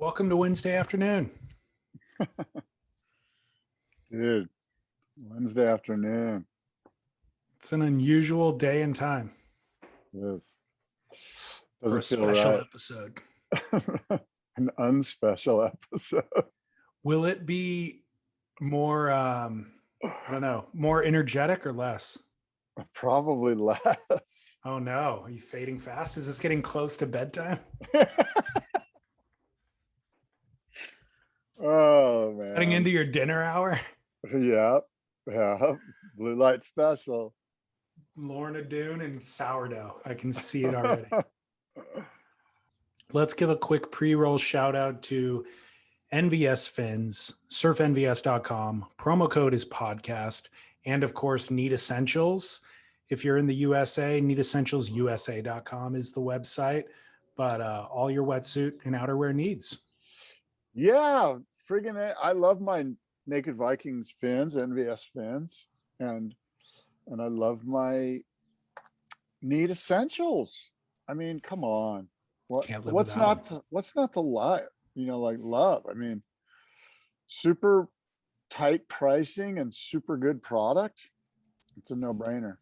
Welcome to Wednesday afternoon. Dude, Wednesday afternoon. It's an unusual day and time Yes. for a Doesn't feel special right. episode. An unspecial episode. Will it be more, more energetic or less? Probably less. Oh no, are you fading fast? Is this getting close to bedtime? Oh, man. Heading into your dinner hour? Yeah. Blue light special. Lorna Doone and sourdough. I can see it already. Let's give a quick pre-roll shout out to NVS Fins, surfnvs.com. Promo code is podcast. And of course, Need Essentials. If you're in the USA, needessentialsusa.com is the website. But all your wetsuit and outerwear needs. Yeah, friggin' A. I love my Naked Vikings fins, NVS fins, and I love my Need Essentials. I mean, come on. What's not to like? Like love. I mean, super tight pricing and super good product. It's a no-brainer.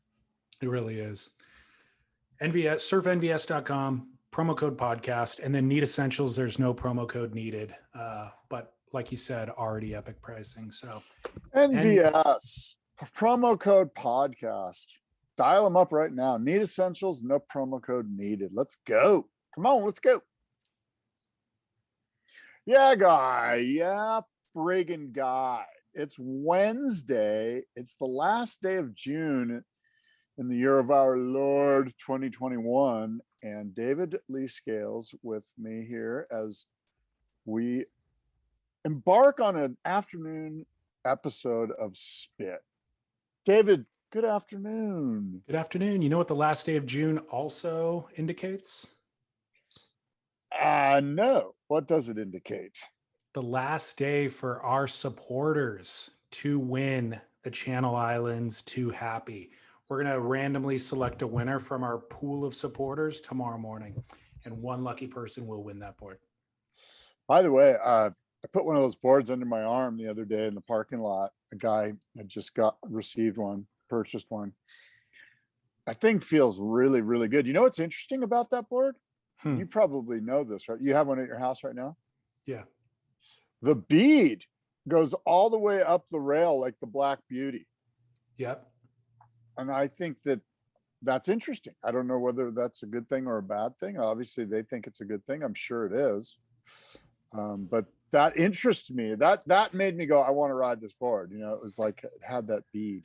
It really is. surfnvs.com, promo code podcast, and then Need Essentials. There's no promo code needed. But like you said, already epic pricing. So NVS, promo code podcast. Dial them up right now. Need Essentials, no promo code needed. Let's go. Come on, let's go. Yeah, guy. Yeah, friggin' guy. It's Wednesday. It's the last day of June in the year of our Lord 2021. And David Lee Scales with me here as we embark on an afternoon episode of Spit. David, good afternoon. Good afternoon. You know what the last day of June also indicates? No. What does it indicate? The last day for our supporters to win the Channel Islands 2 Happy. We're going to randomly select a winner from our pool of supporters tomorrow morning, and one lucky person will win that board. By the way, I put one of those boards under my arm the other day in the parking lot. A guy had just purchased one. That thing feels really, really good. You know what's interesting about that board? You probably know this, right? You have one at your house right now? Yeah. The bead goes all the way up the rail like the Black Beauty. Yep. And I think that's interesting. I don't know whether that's a good thing or a bad thing. Obviously, they think it's a good thing. I'm sure it is. But that interests me. That made me go, I want to ride this board. It was like it had that bead.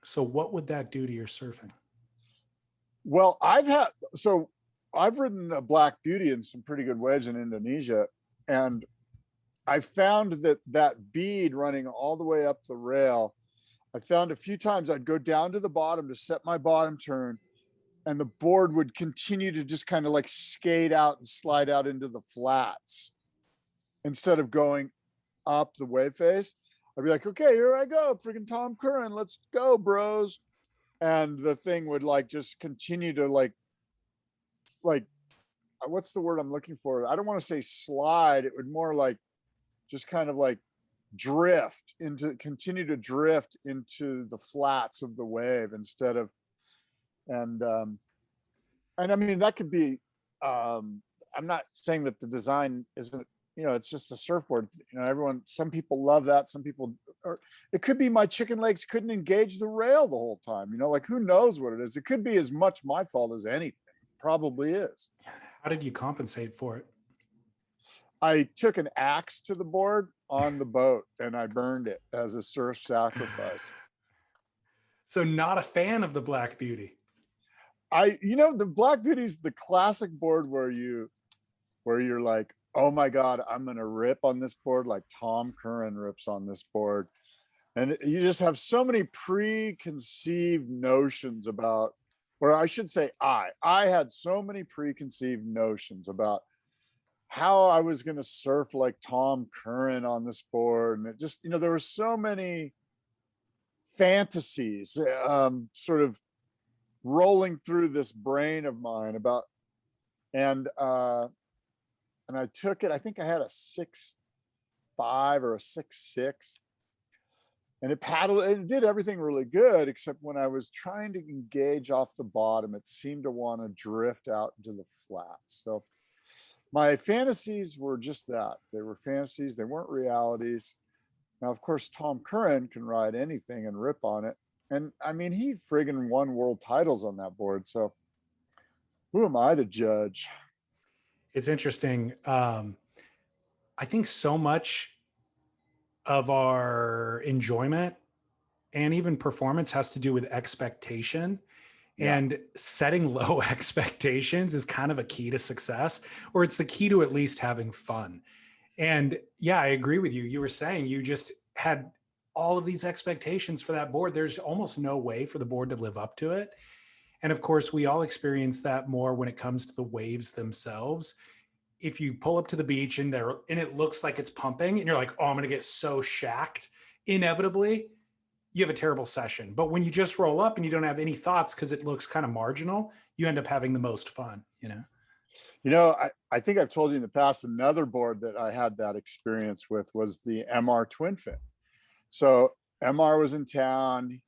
So what would that do to your surfing? Well, I've ridden a Black Beauty in some pretty good waves in Indonesia, and I found that bead running all the way up the rail, I found a few times I'd go down to the bottom to set my bottom turn, and the board would continue to just kind of like skate out and slide out into the flats instead of going up the wave face. I'd be like, okay, here I go, freaking Tom Curran, let's go, bros. And the thing would like just continue to like what's the word I'm looking for? I don't want to say slide. It would more like just kind of like continue to drift into the flats of the wave instead of, and I mean, that could be, I'm not saying that the design isn't, it's just a surfboard, some people love that. Some people, or it could be my chicken legs couldn't engage the rail the whole time, like who knows what it is. It could be as much my fault as anything. Probably is. How did you compensate for it? I took an axe to the board on the boat and I burned it as a surf sacrifice. So not a fan of the Black Beauty. The Black Beauty's the classic board where you're like, oh my God, I'm going to rip on this board like Tom Curran rips on this board. And you just have so many preconceived notions about, or I should say I had so many preconceived notions about how I was going to surf like Tom Curran on this board. And it just, there were so many fantasies sort of rolling through this brain of mine about, and and I took it. I think I had a 6.5 or a 6.6. And it paddled, and it did everything really good, except when I was trying to engage off the bottom, it seemed to want to drift out into the flats. So my fantasies were just that. They were fantasies, they weren't realities. Now, of course, Tom Curran can ride anything and rip on it. And I mean, he friggin' won world titles on that board. So who am I to judge? It's interesting. I think so much of our enjoyment and even performance has to do with expectation. Yeah. And setting low expectations is kind of a key to success, or it's the key to at least having fun. And yeah, I agree with you. You were saying you just had all of these expectations for that board. There's almost no way for the board to live up to it. And of course, we all experience that more when it comes to the waves themselves. If you pull up to the beach and it looks like it's pumping and you're like, oh, I'm going to get so shacked, inevitably, you have a terrible session. But when you just roll up and you don't have any thoughts because it looks kind of marginal, you end up having the most fun, you know? You know, I think I've told you in the past, another board that I had that experience with was the MR Twin Fin. So MR was in town.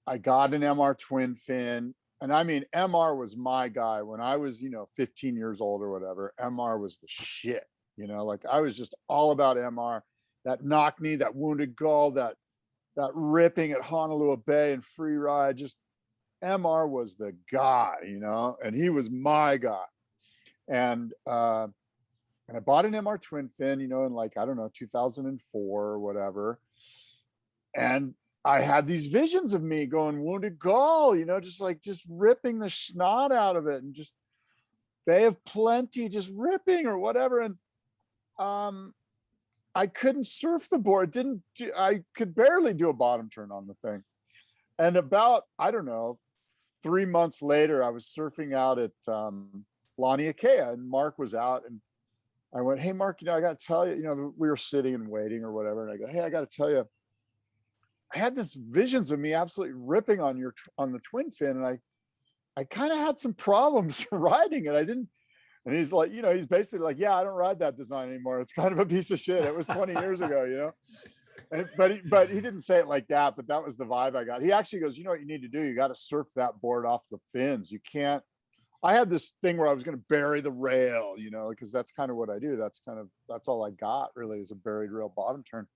I got an MR Twin Fin. And I mean, MR was my guy when I was, 15 years old or whatever. MR was the shit, like I was just all about MR. That knock knee, that wounded gull, that ripping at Honolulu Bay and free ride, just MR was the guy, and he was my guy. And I bought an MR Twin Fin, in like, I don't know, 2004 or whatever. And I had these visions of me going wounded gull, just ripping the snot out of it, and just Bay of Plenty, just ripping or whatever. And I couldn't surf the board. I could barely do a bottom turn on the thing. And about, I don't know, 3 months later, I was surfing out at Laniakea, and Mark was out, and I went, hey, Mark, I got to tell you, we were sitting and waiting or whatever. And I go, hey, I got to tell you, I had this visions of me absolutely ripping on the Twin Fin. And I kind of had some problems riding it. I didn't. And he's like, he's basically like, yeah, I don't ride that design anymore. It's kind of a piece of shit. It was 20 years ago, but he didn't say it like that, but that was the vibe I got. He actually goes, you know what you need to do? You got to surf that board off the fins. You can't. I had this thing where I was going to bury the rail, because that's kind of what I do. That's all I got really, is a buried rail bottom turn.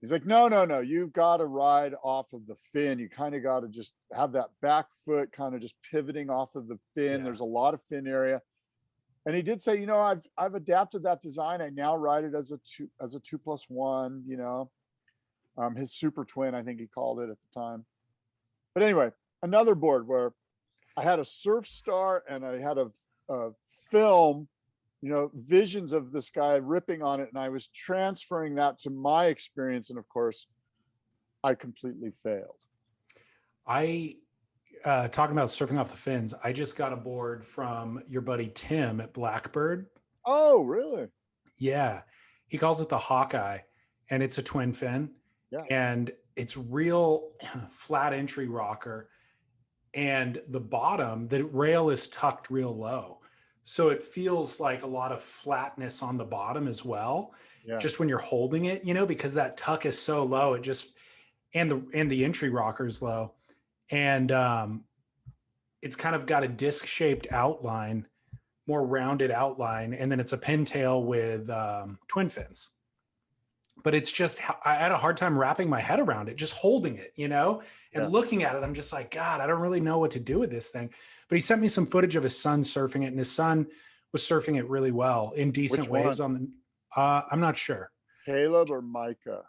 He's like, no, you've got to ride off of the fin. You kind of got to just have that back foot kind of just pivoting off of the fin. Yeah. There's a lot of fin area. And he did say, I've adapted that design. I now ride it as a 2+1, his super twin, I think he called it at the time. But anyway, another board where I had a Surf Star and I had a film, visions of this guy ripping on it. And I was transferring that to my experience. And of course, I completely failed. Talking about surfing off the fins, I just got a board from your buddy Tim at Blackbird. Oh, really? Yeah. He calls it the Hawkeye, and it's a twin fin. Yeah. And it's real flat entry rocker. And the bottom, the rail is tucked real low. So it feels like a lot of flatness on the bottom as well. Yeah. Just when you're holding it, because that tuck is so low, it just, and the entry rocker is low. And it's kind of got a disc-shaped outline, more rounded outline, and then it's a pintail with twin fins. But it's just, I had a hard time wrapping my head around it, just holding it, and looking at it. I'm just like, God, I don't really know what to do with this thing. But he sent me some footage of his son surfing it, and his son was surfing it really well in decent waves on the, I'm not sure. Caleb or Micah?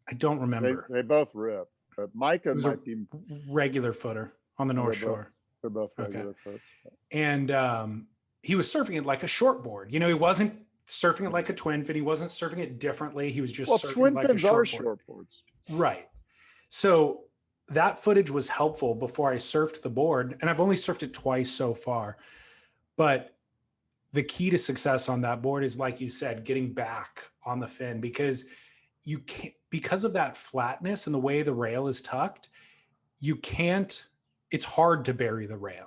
I don't remember. They both rip, but Micah might be regular footer on the North Shore. They're both regular foots. And he was surfing it like a short board. He wasn't surfing it like a twin fin. He wasn't surfing it differently. He was just surfing twin like fins a are short boards. Right. So that footage was helpful before I surfed the board. And I've only surfed it twice so far. But the key to success on that board is, like you said, getting back on the fin, because you can't, because of that flatness and the way the rail is tucked, it's hard to bury the rail.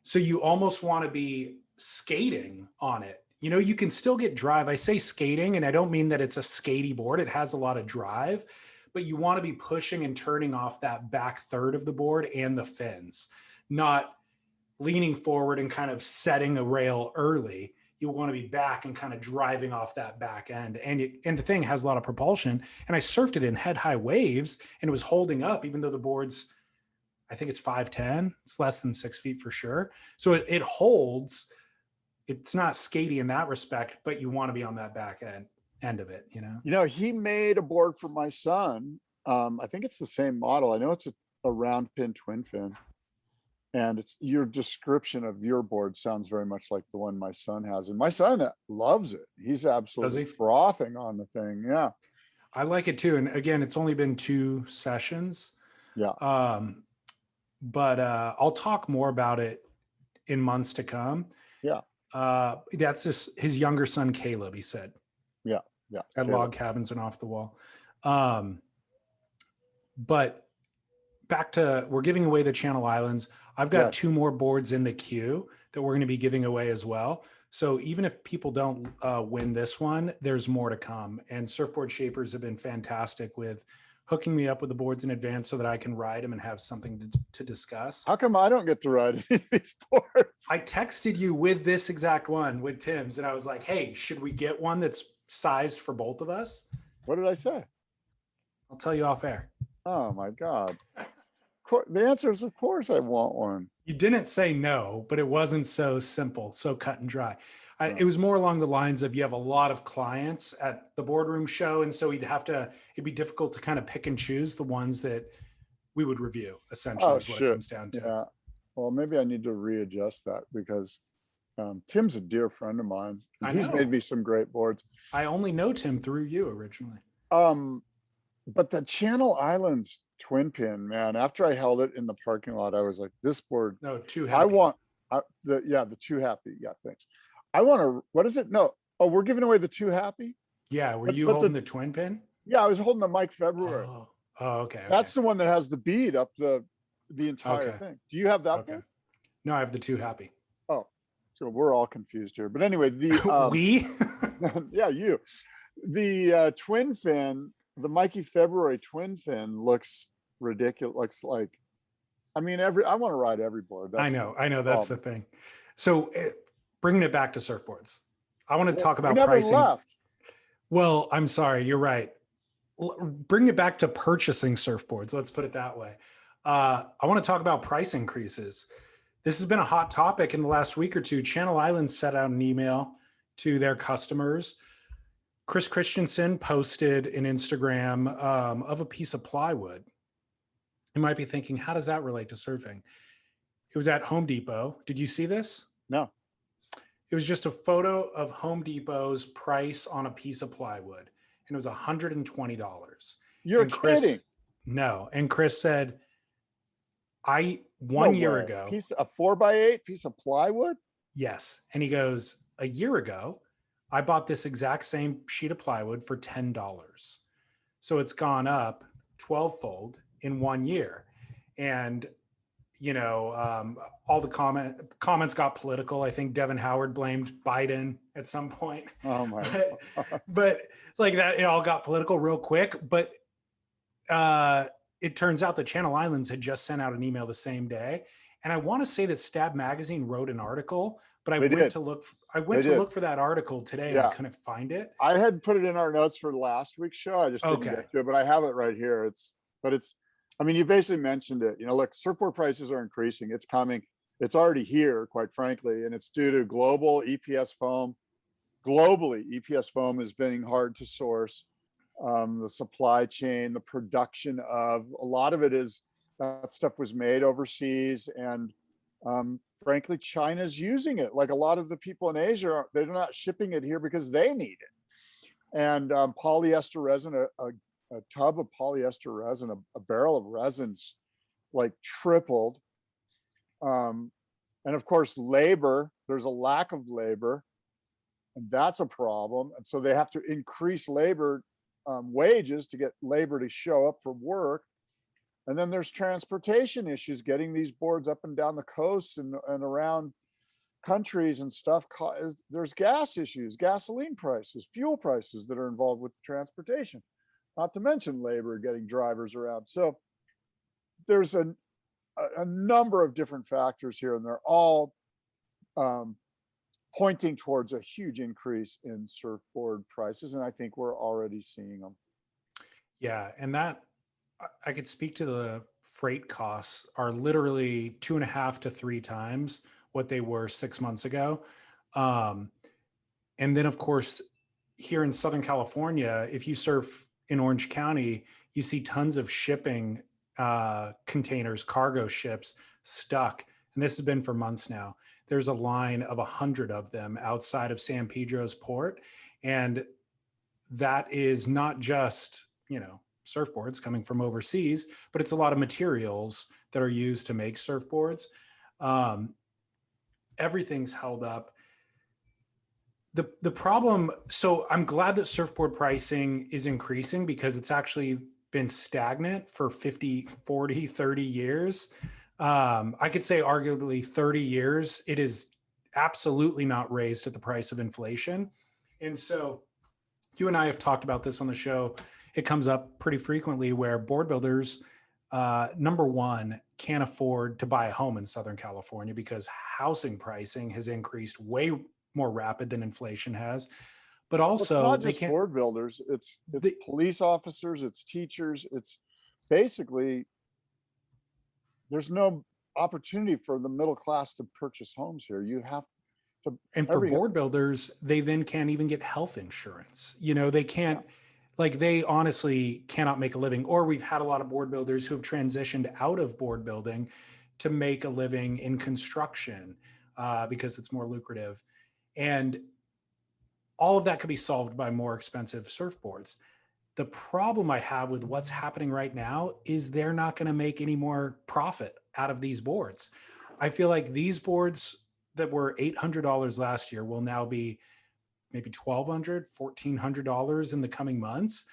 So you almost want to be skating on it, you know, you can still get drive. I say skating, and I don't mean that it's a skatey board. It has a lot of drive, but you want to be pushing and turning off that back third of the board and the fins, not leaning forward and kind of setting a rail early. You want to be back and kind of driving off that back end. And the thing has a lot of propulsion. And I surfed it in head high waves, and it was holding up, even though the board's, I think it's 5'10". It's less than 6 feet for sure. So it holds. It's not skatey in that respect, but you want to be on that back end of it, you know? You know, he made a board for my son. I think it's the same model. I know it's a round pin twin fin. And it's your description of your board sounds very much like the one my son has. And my son loves it. He's absolutely frothing on the thing. Yeah. I like it too. And again, it's only been 2 sessions. Yeah. But I'll talk more about it in months to come. Yeah. That's just his younger son, Caleb, he said. Yeah. Yeah. At Log Cabins and Off the Wall. But back to, we're giving away the Channel Islands. I've got 2 more boards in the queue that we're going to be giving away as well. So even if people don't win this one, there's more to come. And Surfboard Shapers have been fantastic with hooking me up with the boards in advance so that I can ride them and have something to discuss. How come I don't get to ride any of these boards? I texted you with this exact one with Tim's, and I was like, hey, should we get one that's sized for both of us? What did I say? I'll tell you off air. Oh my God. The answer is, of course, I want one. You didn't say no, but it wasn't so simple, so cut and dry. It was more along the lines of, you have a lot of clients at the boardroom show, and so it'd be difficult to kind of pick and choose the ones that we would review, essentially, is what it comes down to. Yeah. Well, maybe I need to readjust that, because Tim's a dear friend of mine. He's made me some great boards. I only know Tim through you originally. But the Channel Islands twin pin, man, after I held it in the parking lot, I was like, this board, too happy. The Too Happy. Yeah, thanks. I want to, what is it? No. Oh, we're giving away the Too Happy? Yeah. Were you holding the twin pin? Yeah, I was holding the Mike February. Oh, okay. That's the one that has the bead up the entire thing. Do you have that one? No, I have the Too Happy. Oh, so we're all confused here. But anyway, we? Yeah, you. The twin fin, the Mikey February twin fin looks ridiculous. Looks like, I mean, I want to ride every board. I know. That's the thing. So bringing it back to surfboards, I want to talk about pricing. Left. Well, I'm sorry. You're right. Bring it back to purchasing surfboards. Let's put it that way. I want to talk about price increases. This has been a hot topic in the last week or two. Channel Islands sent out an email to their customers. Chris Christensen posted an Instagram of a piece of plywood. You might be thinking, how does that relate to surfing? It was at Home Depot. Did you see this? No. It was just a photo of Home Depot's price on a piece of plywood, and it was $120. You're kidding. No. And Chris said, one year ago. A 4x8 piece of plywood? Yes. And he goes, a year ago, I bought this exact same sheet of plywood for $10. So it's gone up 12-fold in 1 year. And, you know, all the comments got political. I think Devin Howard blamed Biden at some point. Oh my but like that, it all got political real quick. But it turns out the Channel Islands had just sent out an email the same day. And I want to say that Stab Magazine wrote an article, but I went to look for that article today and I couldn't find it. I had put it in our notes for last week's show. I just didn't get to it, but I have it right here. I mean, you basically mentioned it. You know, look, surfboard prices are increasing. It's coming. It's already here, quite frankly, and it's due to global EPS foam. Globally, EPS foam is being hard to source. The supply chain, the production of a lot of it is that stuff was made overseas, and frankly, China's using it. Like a lot of the people in Asia, they're not shipping it here because they need it. And polyester resin, a tub of polyester resin, a barrel of resins, like tripled. And of course, labor, there's a lack of labor, and that's a problem. And so they have to increase labor wages to get labor to show up for work. And then there's transportation issues, getting these boards up and down the coast and around countries and stuff, there's gas issues, gasoline prices, fuel prices that are involved with transportation, not to mention labor, getting drivers around. So there's a number of different factors here, and they're all pointing towards a huge increase in surfboard prices. And I think we're already seeing them. Yeah. And that I could speak to the freight costs are literally 2.5 to 3 times what they were 6 months ago. And then, of course, here in Southern California, if you surf in Orange County, you see tons of shipping containers, cargo ships stuck. And this has been for months now. There's a line of 100 of them outside of San Pedro's port. And that is not just, surfboards coming from overseas, but it's a lot of materials that are used to make surfboards. Everything's held up. The problem, so I'm glad that surfboard pricing is increasing because it's actually been stagnant for 50, 40, 30 years. I could say arguably 30 years, it is absolutely not raised at the price of inflation. And so you and I have talked about this on the show. It comes up pretty frequently where board builders, number one, can't afford to buy a home in Southern California because housing pricing has increased way more rapid than inflation has. But also, well, it's not just board builders, it's police officers, it's teachers, it's basically, there's no opportunity for the middle class to purchase homes here. You have to. And for board builders, they then can't even get health insurance. They can't, they honestly cannot make a living. Or we've had a lot of board builders who have transitioned out of board building to make a living in construction because it's more lucrative. And all of that could be solved by more expensive surfboards. The problem I have with what's happening right now is they're not going to make any more profit out of these boards. I feel like these boards that were $800 last year will now be maybe $1,200, $1,400 in the coming months.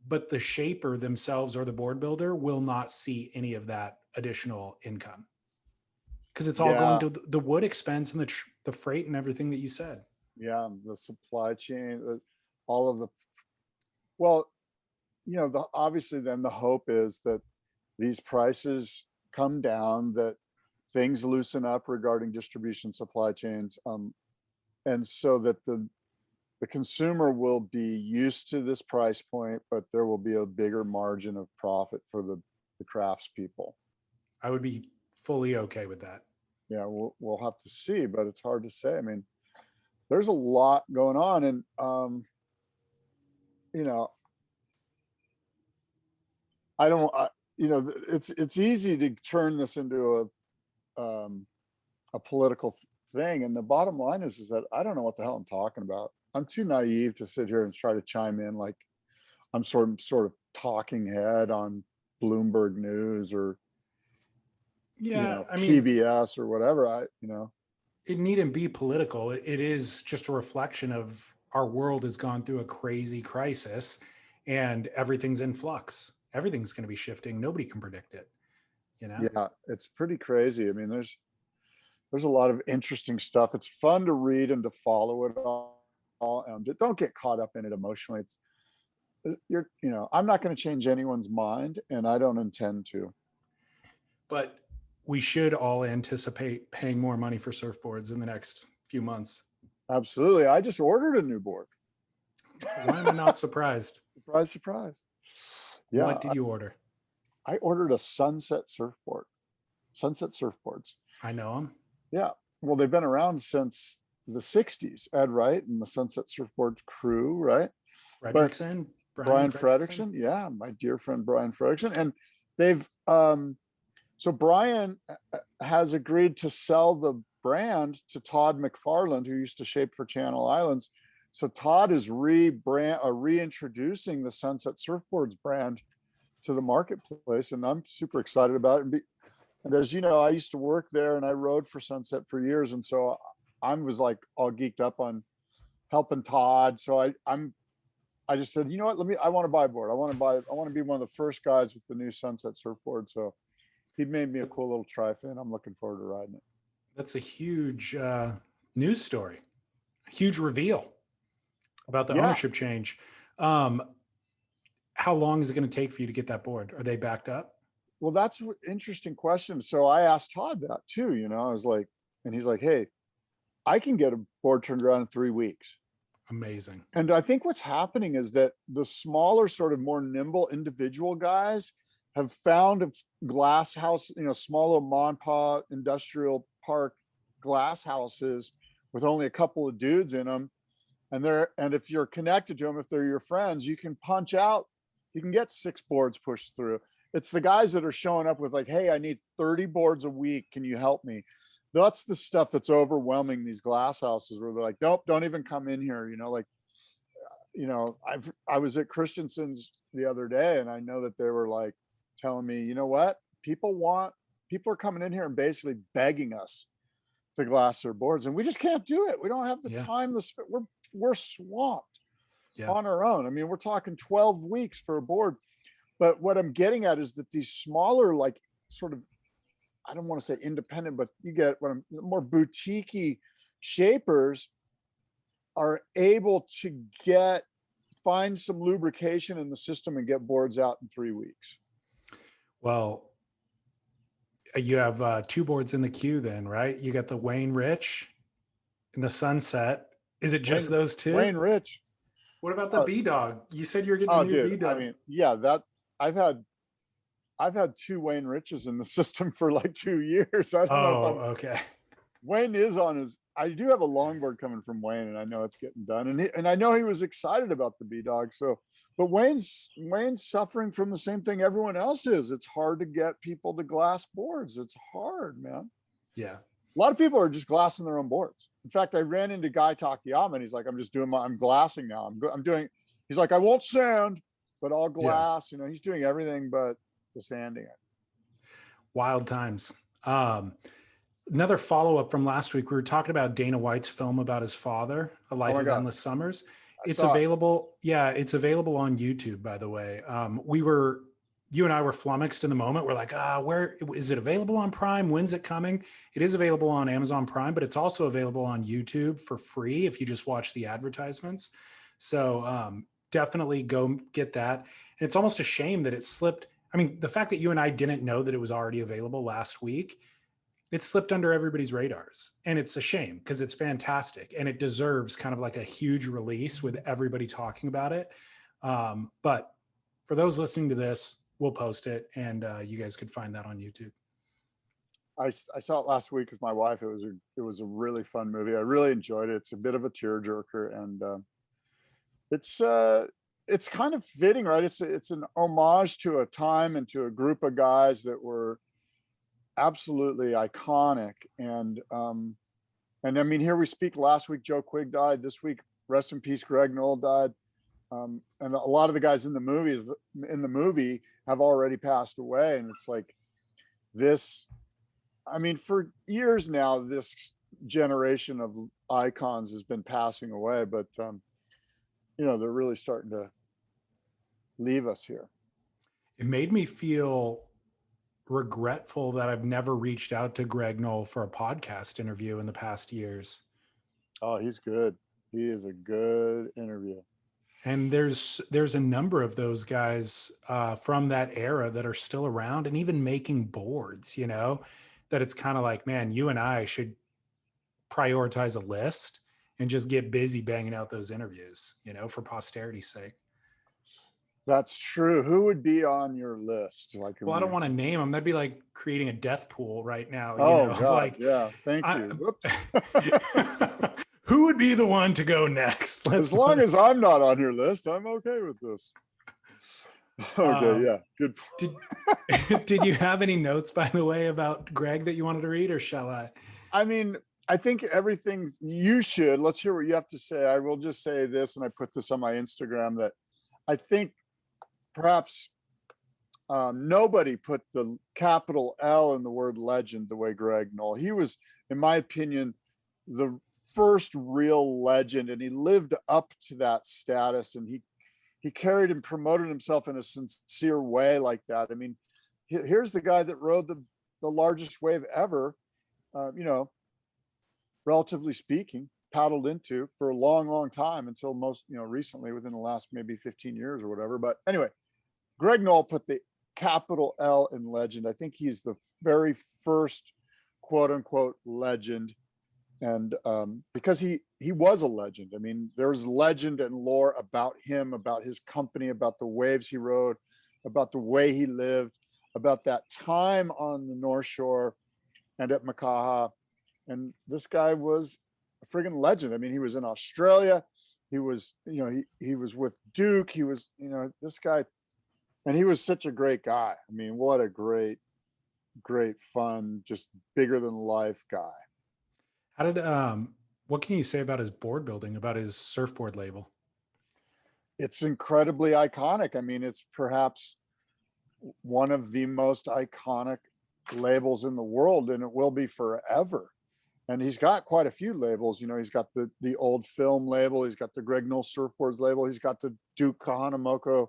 But the shaper themselves or the board builder will not see any of that additional income because it's all going to the wood expense and the freight and everything that you said. Yeah, the supply chain, all of the, well, obviously then the hope is that these prices come down, that things loosen up regarding distribution supply chains, and so that the consumer will be used to this price point, but there will be a bigger margin of profit for the craftspeople. I would be fully okay with that. Yeah, we'll have to see, but it's hard to say. I mean, there's a lot going on, and I don't, it's easy to turn this into a political thing, and the bottom line is that I don't know what the hell I'm talking about. I'm too naive to sit here and try to chime in like I'm sort of talking head on Bloomberg News or PBS or whatever. It needn't be political. It is just a reflection of our world has gone through a crazy crisis and everything's in flux. Everything's going to be shifting. Nobody can predict it. Yeah, it's pretty crazy. I mean, there's a lot of interesting stuff. It's fun to read and to follow it all. Don't get caught up in it emotionally. I'm not going to change anyone's mind, and I don't intend to. But we should all anticipate paying more money for surfboards in the next few months. Absolutely. I just ordered a new board. Why am I not surprised? Surprise, surprise. Yeah. What did you order? I ordered a Sunset surfboard. Sunset surfboards. I know them. Yeah. Well, they've been around since the 60s, Ed Wright and the Sunset Surfboards crew, right? Fredrickson. Brian Fredrickson. Yeah, my dear friend Brian Fredrickson. And they've so Brian has agreed to sell the brand to Todd McFarland, who used to shape for Channel Islands. So Todd is reintroducing the Sunset Surfboards brand to the marketplace, and I'm super excited about it. And as you know, I used to work there, and I rode for Sunset for years, and so I was like all geeked up on helping Todd. So I just said, you know what, I want to buy a board. I want to be one of the first guys with the new Sunset surfboard. So he made me a cool little tri-fin. I'm looking forward to riding it. That's a huge news story, a huge reveal about the Yeah. ownership change. How long is it going to take for you to get that board? Are they backed up? Well, that's an interesting question. So I asked Todd that too, I was like, and he's like, hey, I can get a board turned around in 3 weeks. Amazing. And I think what's happening is that the smaller, sort of more nimble individual guys have found a glass house, small little mom and pop industrial park glass houses with only a couple of dudes in them. And if you're connected to them, if they're your friends, you can punch out, you can get 6 boards pushed through. It's the guys that are showing up with like, hey, I need 30 boards a week. Can you help me? That's the stuff that's overwhelming these glass houses where they're like, nope, don't even come in here. I was at Christensen's the other day, and I know that they were like telling me, you know what, people are coming in here and basically begging us to glass their boards, and we just can't do it. We don't have the time to spend. We're swamped on our own. I mean, we're talking 12 weeks for a board. But what I'm getting at is that these smaller, like sort of, I don't want to say independent, but you get what I'm more boutique-y shapers are able to find some lubrication in the system and get boards out in 3 weeks. Well, you have 2 boards in the queue then, right? You got the Wayne Rich and the Sunset. Is it just those 2? Wayne Rich. What about the B-Dog? You said you were getting a new B-Dog. I mean, yeah, that I've had 2 Wayne Riches in the system for like 2 years. I don't know if okay. Wayne is on his. I do have a longboard coming from Wayne, and I know it's getting done. And I know he was excited about the B-Dog. So, but Wayne's suffering from the same thing everyone else is. It's hard to get people to glass boards. It's hard, man. Yeah. A lot of people are just glassing their own boards. In fact, I ran into Guy Takayama, and he's like, I'm glassing now. He's like, I won't sand, but I'll glass. Yeah. He's doing everything but the sanding it. Wild times. Another follow-up from last week, we were talking about Dana White's film about his father, A Life of Endless Summers. It's available. Yeah, it's available on YouTube, by the way. You and I were flummoxed in the moment. We're like, where is it available on Prime? When's it coming? It is available on Amazon Prime, but it's also available on YouTube for free if you just watch the advertisements. So definitely go get that. And it's almost a shame that it slipped. I mean, the fact that you and I didn't know that it was already available last week, it slipped under everybody's radars. And it's a shame because it's fantastic and it deserves kind of like a huge release with everybody talking about it. But for those listening to this, we'll post it and you guys could find that on YouTube. I saw it last week with my wife. It was a really fun movie. I really enjoyed it. It's a bit of a tearjerker, and it's kind of fitting, right? It's an homage to a time and to a group of guys that were absolutely iconic. And I mean, here we speak. Last week, Joe Quigg died. This week, rest in peace, Greg Noll died. And a lot of the guys in the movie have already passed away. And it's like this, I mean, for years now, this generation of icons has been passing away, but they're really starting to leave us here. It made me feel regretful that I've never reached out to Greg Noll for a podcast interview in the past years. Oh, he's good. He is a good interview. And there's a number of those guys from that era that are still around and even making boards, that it's kind of like, man, you and I should prioritize a list and just get busy banging out those interviews, for posterity's sake. That's true. Who would be on your list? Well, I don't want to name them. That'd be like creating a death pool right now. God, yeah. Thank you. Whoops. Who would be the one to go next? As long as I'm not on your list, I'm okay with this. Okay, yeah, good. Did you have any notes, by the way, about Greg that you wanted to read, or shall I? I mean, I think everything you should. Let's hear what you have to say. I will just say this, and I put this on my Instagram, that I think perhaps nobody put the capital L in the word legend the way Greg Noll. He was, in my opinion, the first real legend, and he lived up to that status, and he carried and promoted himself in a sincere way like that. I mean, here's the guy that rode the largest wave ever, relatively speaking, paddled into for a long, long time until most, recently within the last maybe 15 years or whatever. But anyway, Greg Noll put the capital L in legend. I think he's the very first quote unquote legend. And because he was a legend. I mean, there's legend and lore about him, about his company, about the waves he rode, about the way he lived, about that time on the North Shore and at Makaha. And this guy was a friggin' legend. I mean, he was in Australia. He was, he was with Duke. He was, this guy, and he was such a great guy. I mean, what a great, great fun, just bigger than life guy. How did what can you say about his board building, about his surfboard label? It's incredibly iconic. I mean, it's perhaps one of the most iconic labels in the world, and it will be forever. And he's got quite a few labels. He's got the old film label. He's got the Greg Noll Surfboards label. He's got the Duke Kahanamoko.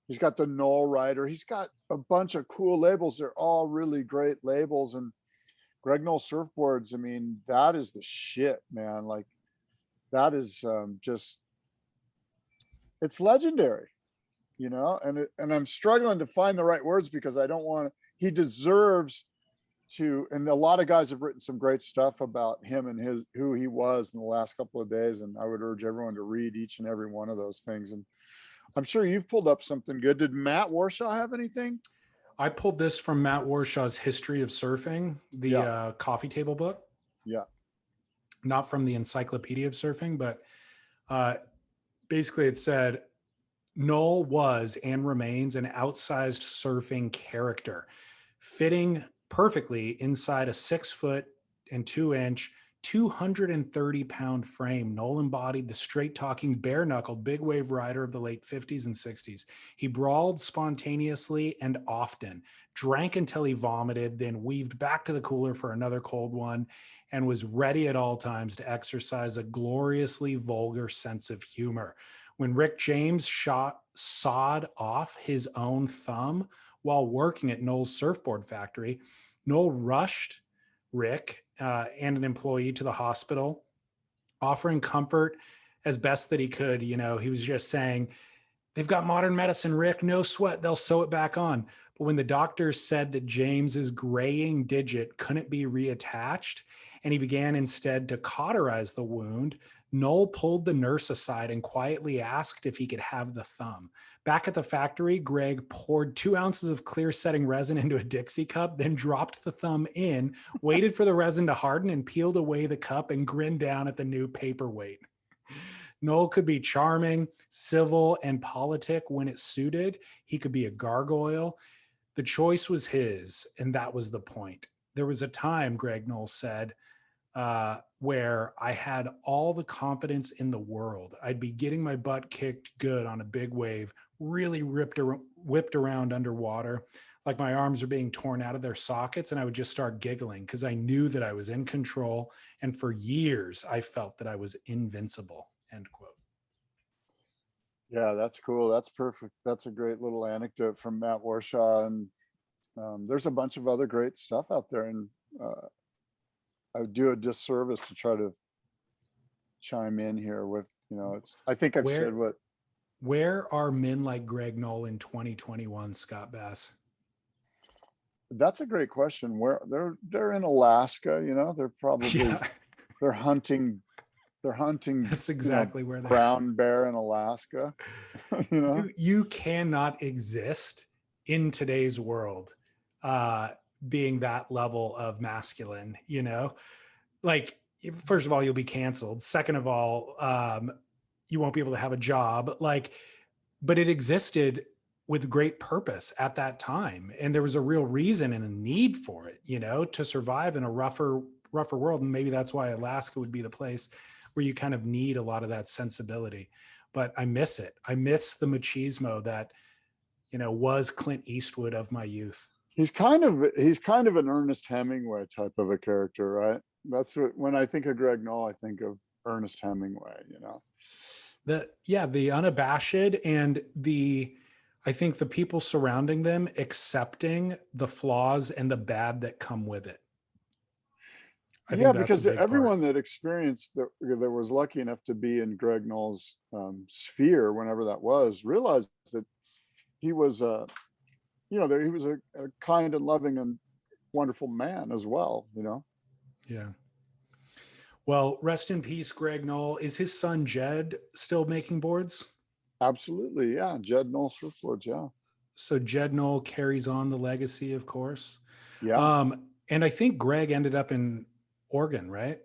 He's got the Noll Rider. He's got a bunch of cool labels. They're all really great labels. And Greg Noll Surfboards, I mean, that is the shit, man. Like, that is just, it's legendary, and I'm struggling to find the right words because I don't want to, he deserves to, and a lot of guys have written some great stuff about him and who he was in the last couple of days. And I would urge everyone to read each and every one of those things. And I'm sure you've pulled up something good. Did Matt Warshaw have anything? I pulled this from Matt Warshaw's History of Surfing, the coffee table book. Yeah. Not from the Encyclopedia of Surfing, but basically it said, Noll was and remains an outsized surfing character, fitting perfectly inside a 6 foot and 2 inch, 230-pound frame. Noll embodied the straight-talking, bare-knuckled, big wave rider of the late 50s and 60s. He brawled spontaneously and often, drank until he vomited, then weaved back to the cooler for another cold one, and was ready at all times to exercise a gloriously vulgar sense of humor. When Rick James sawed off his own thumb while working at Noll's surfboard factory, Noll rushed Rick and an employee to the hospital, offering comfort as best that he could. He was just saying, they've got modern medicine, Rick, no sweat, they'll sew it back on. But when the doctors said that James's graying digit couldn't be reattached, and he began instead to cauterize the wound, Noll pulled the nurse aside and quietly asked if he could have the thumb. Back at the factory, Greg poured 2 ounces of clear setting resin into a Dixie cup, then dropped the thumb in, waited for the resin to harden, and peeled away the cup and grinned down at the new paperweight. Noll could be charming, civil, and politic when it suited. He could be a gargoyle. The choice was his, and that was the point. There was a time, Greg Noll said, where I had all the confidence in the world. I'd be getting my butt kicked good on a big wave, really whipped around underwater, like my arms are being torn out of their sockets, and I would just start giggling because I knew that I was in control. And for years, I felt that I was invincible, end quote. Yeah, that's cool. That's perfect. That's a great little anecdote from Matt Warshaw. And there's a bunch of other great stuff out there. And I would do a disservice to try to chime in here with, I think I've said what. Where are men like Greg Noll in 2021, Scott Bass? That's a great question. Where they're in Alaska, they're probably, they're hunting. That's exactly where they brown bear in Alaska. You cannot exist in today's world being that level of masculine, like, first of all, you'll be canceled. Second of all, you won't be able to have a job. But it existed with great purpose at that time. And there was a real reason and a need for it, to survive in a rougher world. And maybe that's why Alaska would be the place where you kind of need a lot of that sensibility. But I miss it. I miss the machismo that, was Clint Eastwood of my youth. He's kind of an Ernest Hemingway type of a character, right? That's what, when I think of Greg Noll, I think of Ernest Hemingway, The unabashed, and I think the people surrounding them accepting the flaws and the bad that come with it. I Yeah, think that's a because big part. everyone that experienced that was lucky enough to be in Greg Noll's sphere, whenever that was, realized that he was that he was a kind and loving and wonderful man as well, Yeah. Well, rest in peace, Greg Noll. Is his son Jed still making boards? Absolutely. Yeah. Jed Noll Surfboards. Yeah. So Jed Noll carries on the legacy, of course. Yeah. And I think Greg ended up in Oregon, right?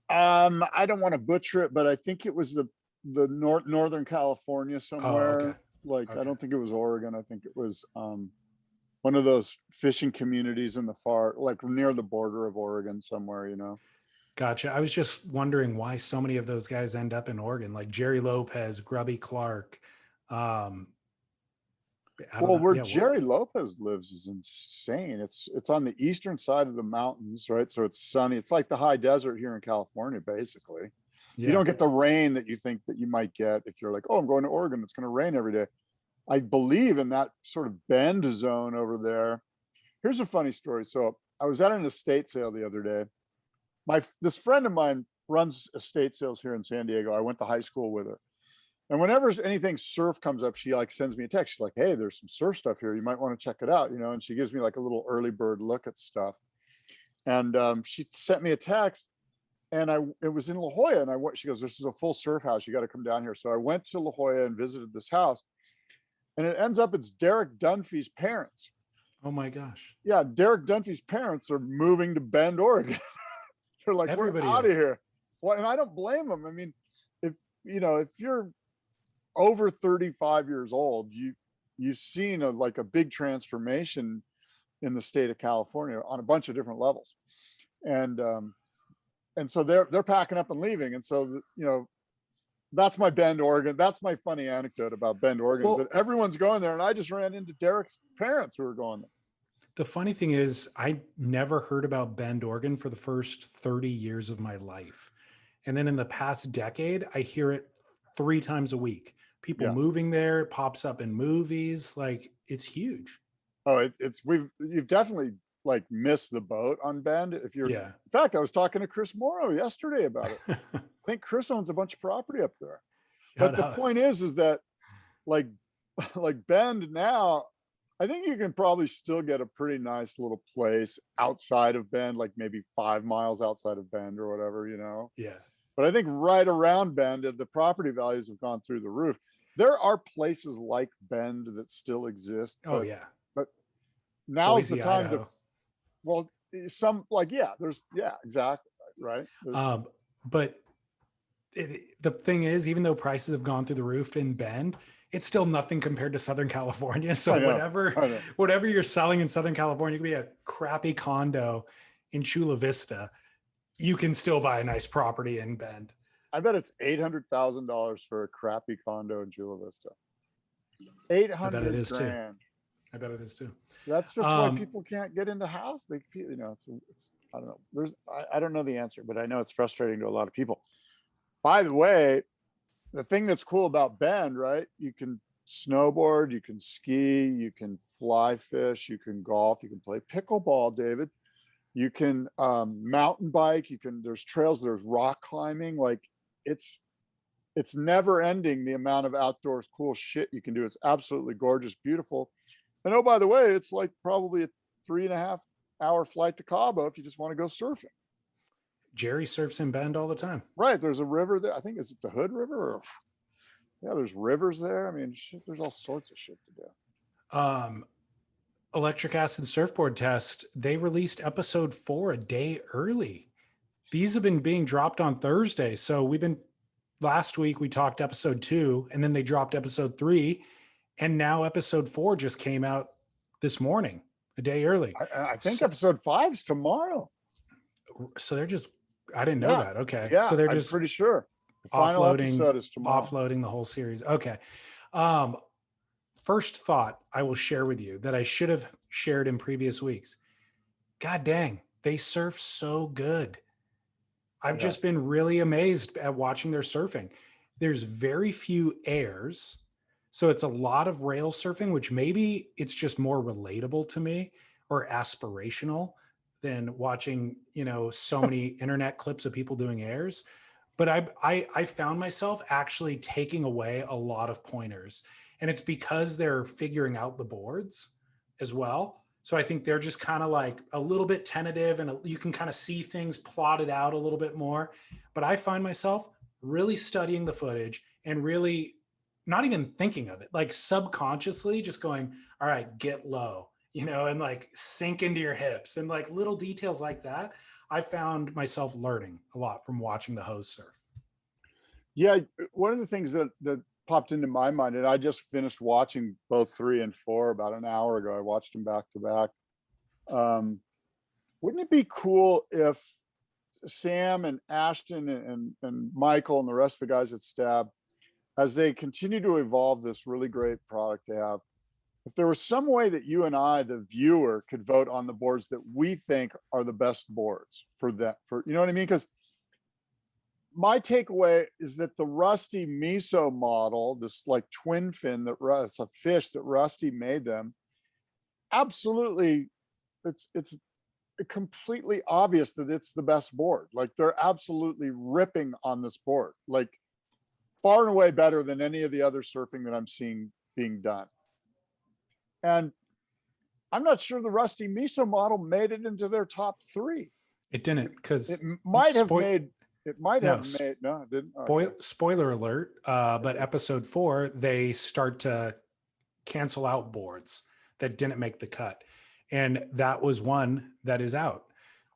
I don't want to butcher it, but I think it was the Northern California Oh, okay. somewhere. Like, I Okay. don't think it was Oregon. I think it was one of those fishing communities in the far, like near the border of Oregon somewhere, Gotcha. I was just wondering why so many of those guys end up in Oregon, like Jerry Lopez, Grubby Clark. Um, I don't Well, know. where Yeah. Well, Jerry Lopez lives is insane. It's on the eastern side of the mountains, right? So it's sunny. It's like the high desert here in California, basically. You yeah. don't get the rain that you think that you might get if you're like, oh, I'm going to Oregon. It's going to rain every day. I believe in that sort of bend zone over there. Here's a funny story. So I was at an estate sale the other day. This friend of mine runs estate sales here in San Diego. I went to high school with her. And whenever anything surf comes up, she like sends me a text. She's like, hey, there's some surf stuff here. You might want to check it out, and she gives me like a little early bird look at stuff. And she sent me a text, and it was in La Jolla. And she goes, this is a full surf house. You got to come down here. So I went to La Jolla and visited this house. And it ends up it's Derek Dunphy's parents. Oh my gosh. Yeah, Derek Dunphy's parents are moving to Bend, Oregon. They're like, Everybody we're out of is. here. Well, and I don't blame them. I mean, if you're over 35 years old, you've seen a big transformation in the state of California on a bunch of different levels. And so they're packing up and leaving. And so, that's my Bend, Oregon. That's my funny anecdote about Bend, Oregon, is that everyone's going there. And I just ran into Derek's parents who were going there. The funny thing is, I never heard about Bend, Oregon for the first 30 years of my life. And then in the past decade, I hear it 3 times a week. People moving there, it pops up in movies. Like, it's huge. Oh, you've definitely like missed the boat on Bend. In fact, I was talking to Chris Morrow yesterday about it. I think Chris owns a bunch of property up there. But the point is that like Bend now, I think you can probably still get a pretty nice little place outside of Bend, like maybe 5 miles outside of Bend or whatever, Yeah. But I think right around Bend, the property values have gone through the roof. There are places like Bend that still exist. But now's the time Idaho. Exactly. Right. But the thing is, even though prices have gone through the roof in Bend, it's still nothing compared to Southern California. So whatever you're selling in Southern California, it could be a crappy condo in Chula Vista. You can still buy a nice property in Bend. I bet it's $800,000 for a crappy condo in Chula Vista. $800,000. I bet it is too. I bet it is too. That's just why people can't get into house. They feel, it's I don't know. I don't know the answer, but I know it's frustrating to a lot of people. By the way, the thing that's cool about Bend, right? You can snowboard, you can ski, you can fly fish, you can golf, you can play pickleball, David. You can mountain bike, there's trails, there's rock climbing. Like it's never ending the amount of outdoors cool shit you can do. It's absolutely gorgeous, beautiful. And oh, by the way, it's like probably a 3.5 hour flight to Cabo if you just want to go surfing. Jerry surfs in Bend all the time. Right. There's a river there. I think, is it the Hood River? There's rivers there. I mean, there's all sorts of shit to do. Electric Acid Surfboard Test, they released episode 4 a day early. These have been being dropped on Thursday. So last week we talked episode 2, and then they dropped episode 3. And now episode 4 just came out this morning, a day early. I think episode 5 is tomorrow. So they're just, I didn't know that. Okay. Yeah, so they're just pretty sure. The final episode is tomorrow. Offloading the whole series. Okay. First thought I will share with you that I should have shared in previous weeks. God dang, they surf so good. I've just been really amazed at watching their surfing. There's very few airs. So it's a lot of rail surfing, which maybe it's just more relatable to me or aspirational. than watching, so many internet clips of people doing airs. But I found myself actually taking away a lot of pointers, and it's because they're figuring out the boards as well. So I think they're just kind of like a little bit tentative, and you can kind of see things plotted out a little bit more. But I find myself really studying the footage and really not even thinking of it, like subconsciously just going, all right, get low, and like sink into your hips, and like little details like that. I found myself learning a lot from watching the host surf. Yeah, one of the things that popped into my mind, and I just finished watching both 3 and 4 about an hour ago. I watched them back to back. Wouldn't it be cool if Sam and Ashton and Michael and the rest of the guys at Stab, as they continue to evolve this really great product they have, if there was some way that you and I, the viewer, could vote on the boards that we think are the best boards for that, you know what I mean? Because my takeaway is that the Rusty Miso model, this like twin fin it's a fish that Rusty made them, absolutely, it's completely obvious that it's the best board. Like they're absolutely ripping on this board, like far and away better than any of the other surfing that I'm seeing being done. And I'm not sure the Rusty Miso model made it into their top 3. It didn't, because it might have made. No, it didn't. Okay. Spoiler alert. But episode 4, they start to cancel out boards that didn't make the cut. And that was one that is out.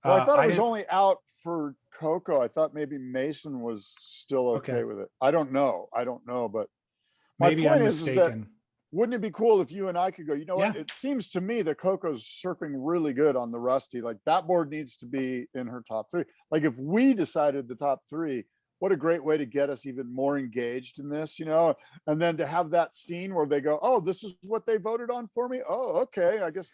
Well, I thought it was only out for Coco. I thought maybe Mason was still okay with it. I don't know, but maybe I'm mistaken. Wouldn't it be cool if you and I could go, what? It seems to me that Coco's surfing really good on the Rusty. Like that board needs to be in her top 3. Like if we decided the top 3, what a great way to get us even more engaged in this, and then to have that scene where they go, oh, this is what they voted on for me. Oh, okay. I guess.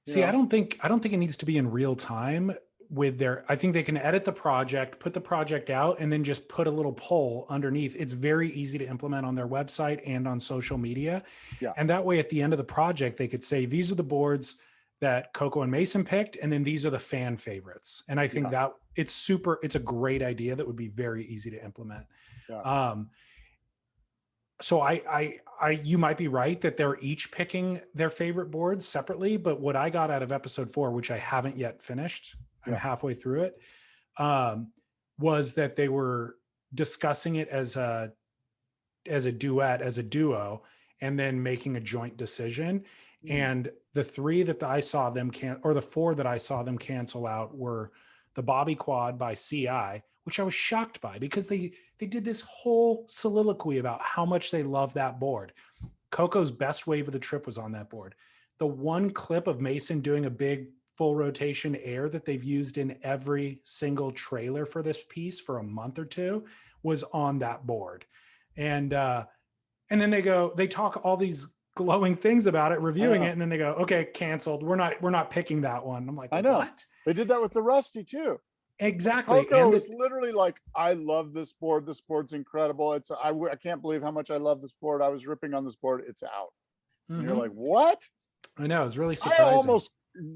See, I don't think it needs to be in real time with I think they can edit the project, put the project out, and then just put a little poll underneath. It's very easy to implement on their website and on social media. Yeah. And that way at the end of the project, they could say, these are the boards that Coco and Mason picked, and then these are the fan favorites. And I think that it's a great idea that would be very easy to implement. Yeah. So you might be right that they're each picking their favorite boards separately, but what I got out of episode 4, which I haven't yet finished, I'm halfway through it, was that they were discussing it as a duet, as a duo, and then making a joint decision. And the 3 that I saw them the 4 that I saw them cancel out were the Bobby Quad by CI, which I was shocked by, because they did this whole soliloquy about how much they love that board. Coco's best wave of the trip was on that board. The one clip of Mason doing a big full rotation air that they've used in every single trailer for this piece for a month or 2 was on that board. And then they talk all these glowing things about it, reviewing it, and then they go, okay, canceled. We're not picking that one. I'm like, I know. What? They did that with the Rusty too. Exactly. Coco was literally like, I love this board. This board's incredible. I can't believe how much I love this board. I was ripping on this board. It's out. And you're like, what? I know. It's really surprising. I almost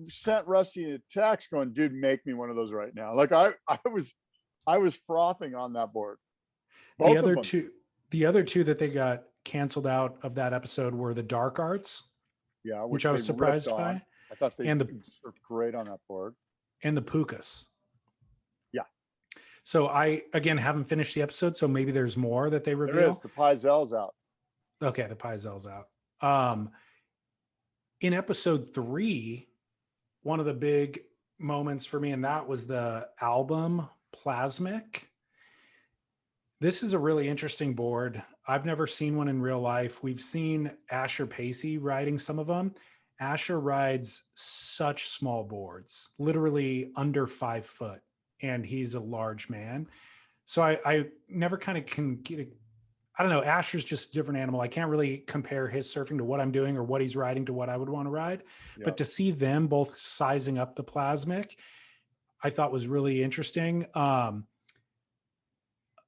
sent Rusty a text going, dude, make me one of those right now. Like I was frothing on that board. The other two that they got canceled out of that episode were the Dark Arts. Yeah. Which I was surprised by. I thought they surfed great on that board. And the Pukas. Yeah. So I, again, haven't finished the episode, so maybe there's more that they reveal. There is. The Pizel's out. Okay, the Pizel's out. In episode 3, one of the big moments for me, and that was the album Plasmic. This is a really interesting board. I've never seen one in real life. We've seen Asher Pacey riding some of them. Asher rides such small boards, literally under 5 foot, and he's a large man. So I never kind of can get I don't know. Asher's just a different animal. I can't really compare his surfing to what I'm doing or what he's riding to what I would want to ride. Yeah. But to see them both sizing up the Plasmic, I thought was really interesting.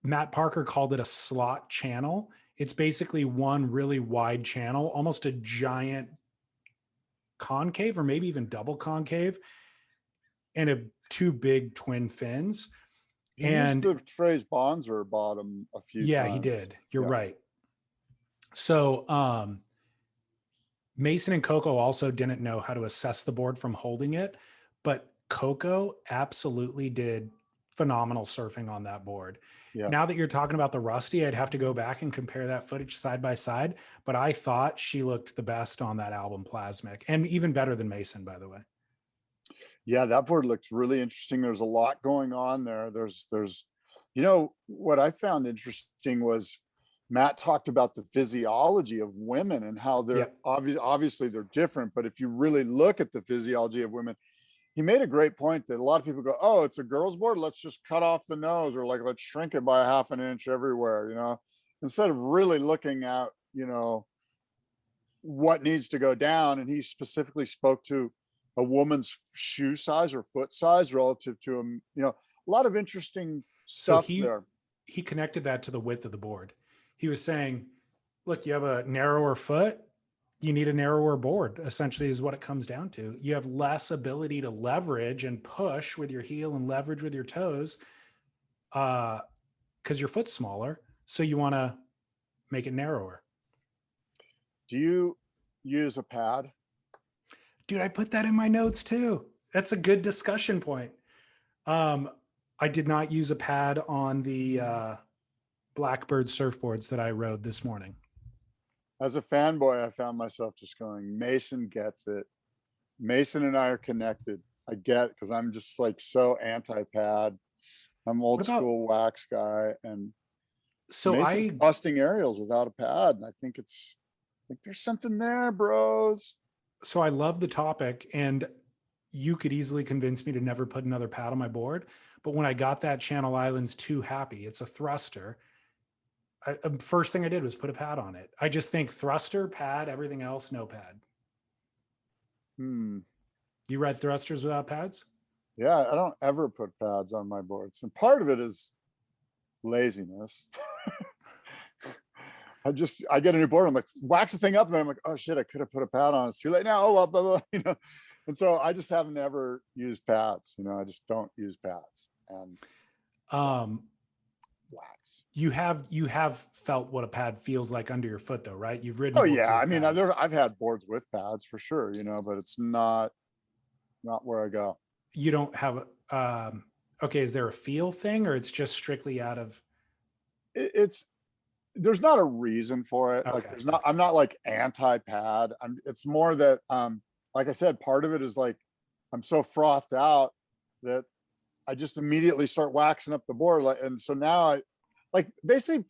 Matt Parker called it a slot channel. It's basically one really wide channel, almost a giant concave or maybe even double concave. and two big twin fins. He used the phrase Bonzer bottom a few times. Yeah, he did. You're right. So Mason and Coco also didn't know how to assess the board from holding it, but Coco absolutely did phenomenal surfing on that board. Yeah. Now that you're talking about the Rusty, I'd have to go back and compare that footage side by side, but I thought she looked the best on that album Plasmic, and even better than Mason, by the way. Yeah, that board looks really interesting. There's a lot going on there. There's, you know, what I found interesting was Matt talked about the physiology of women and how they're obviously they're different, but if you really look at the physiology of women, he made a great point that a lot of people go, oh, it's a girl's board, let's just cut off the nose, or like, let's shrink it by 1/2 inch everywhere, you know, instead of really looking at, you know, what needs to go down. And he specifically spoke to a woman's shoe size or foot size relative to him, you know, a lot of interesting stuff there. He connected that to the width of the board. He was saying, look, you have a narrower foot, you need a narrower board, essentially, is what it comes down to. You have less ability to leverage and push with your heel and leverage with your toes because your foot's smaller. So you want to make it narrower. Do you use a pad? Dude, I put that in my notes too. That's a good discussion point. I did not use a pad on the Blackbird surfboards that I rode this morning. As a fanboy, I found myself just going, Mason gets it. Mason and I are connected. I get it, because I'm just like so anti-pad. I'm old school wax guy, and so Mason's busting aerials without a pad, and I think there's something there, bros. So I love the topic, and you could easily convince me to never put another pad on my board. But when I got that Channel Islands 2 Happy, it's a thruster. First thing I did was put a pad on it. I just think thruster, pad, everything else, no pad. You ride thrusters without pads? Yeah, I don't ever put pads on my boards. And part of it is laziness. I get a new board, I'm like, wax the thing up, and then I'm like, oh shit, I could have put a pad on. It's too late now. Oh, well, blah, blah, you know. And so I just haven't ever used pads. You know, I just don't use pads. And wax. You have felt what a pad feels like under your foot, though, right? You've ridden. Oh yeah, I mean, I've had boards with pads for sure, you know, but it's not where I go. You don't have okay, is there a feel thing, or it's just strictly out of? There's not a reason for it. Okay. Like I'm not like anti-pad. It's more that like I said, part of it is like I'm so frothed out that I just immediately start waxing up the board. And so now basically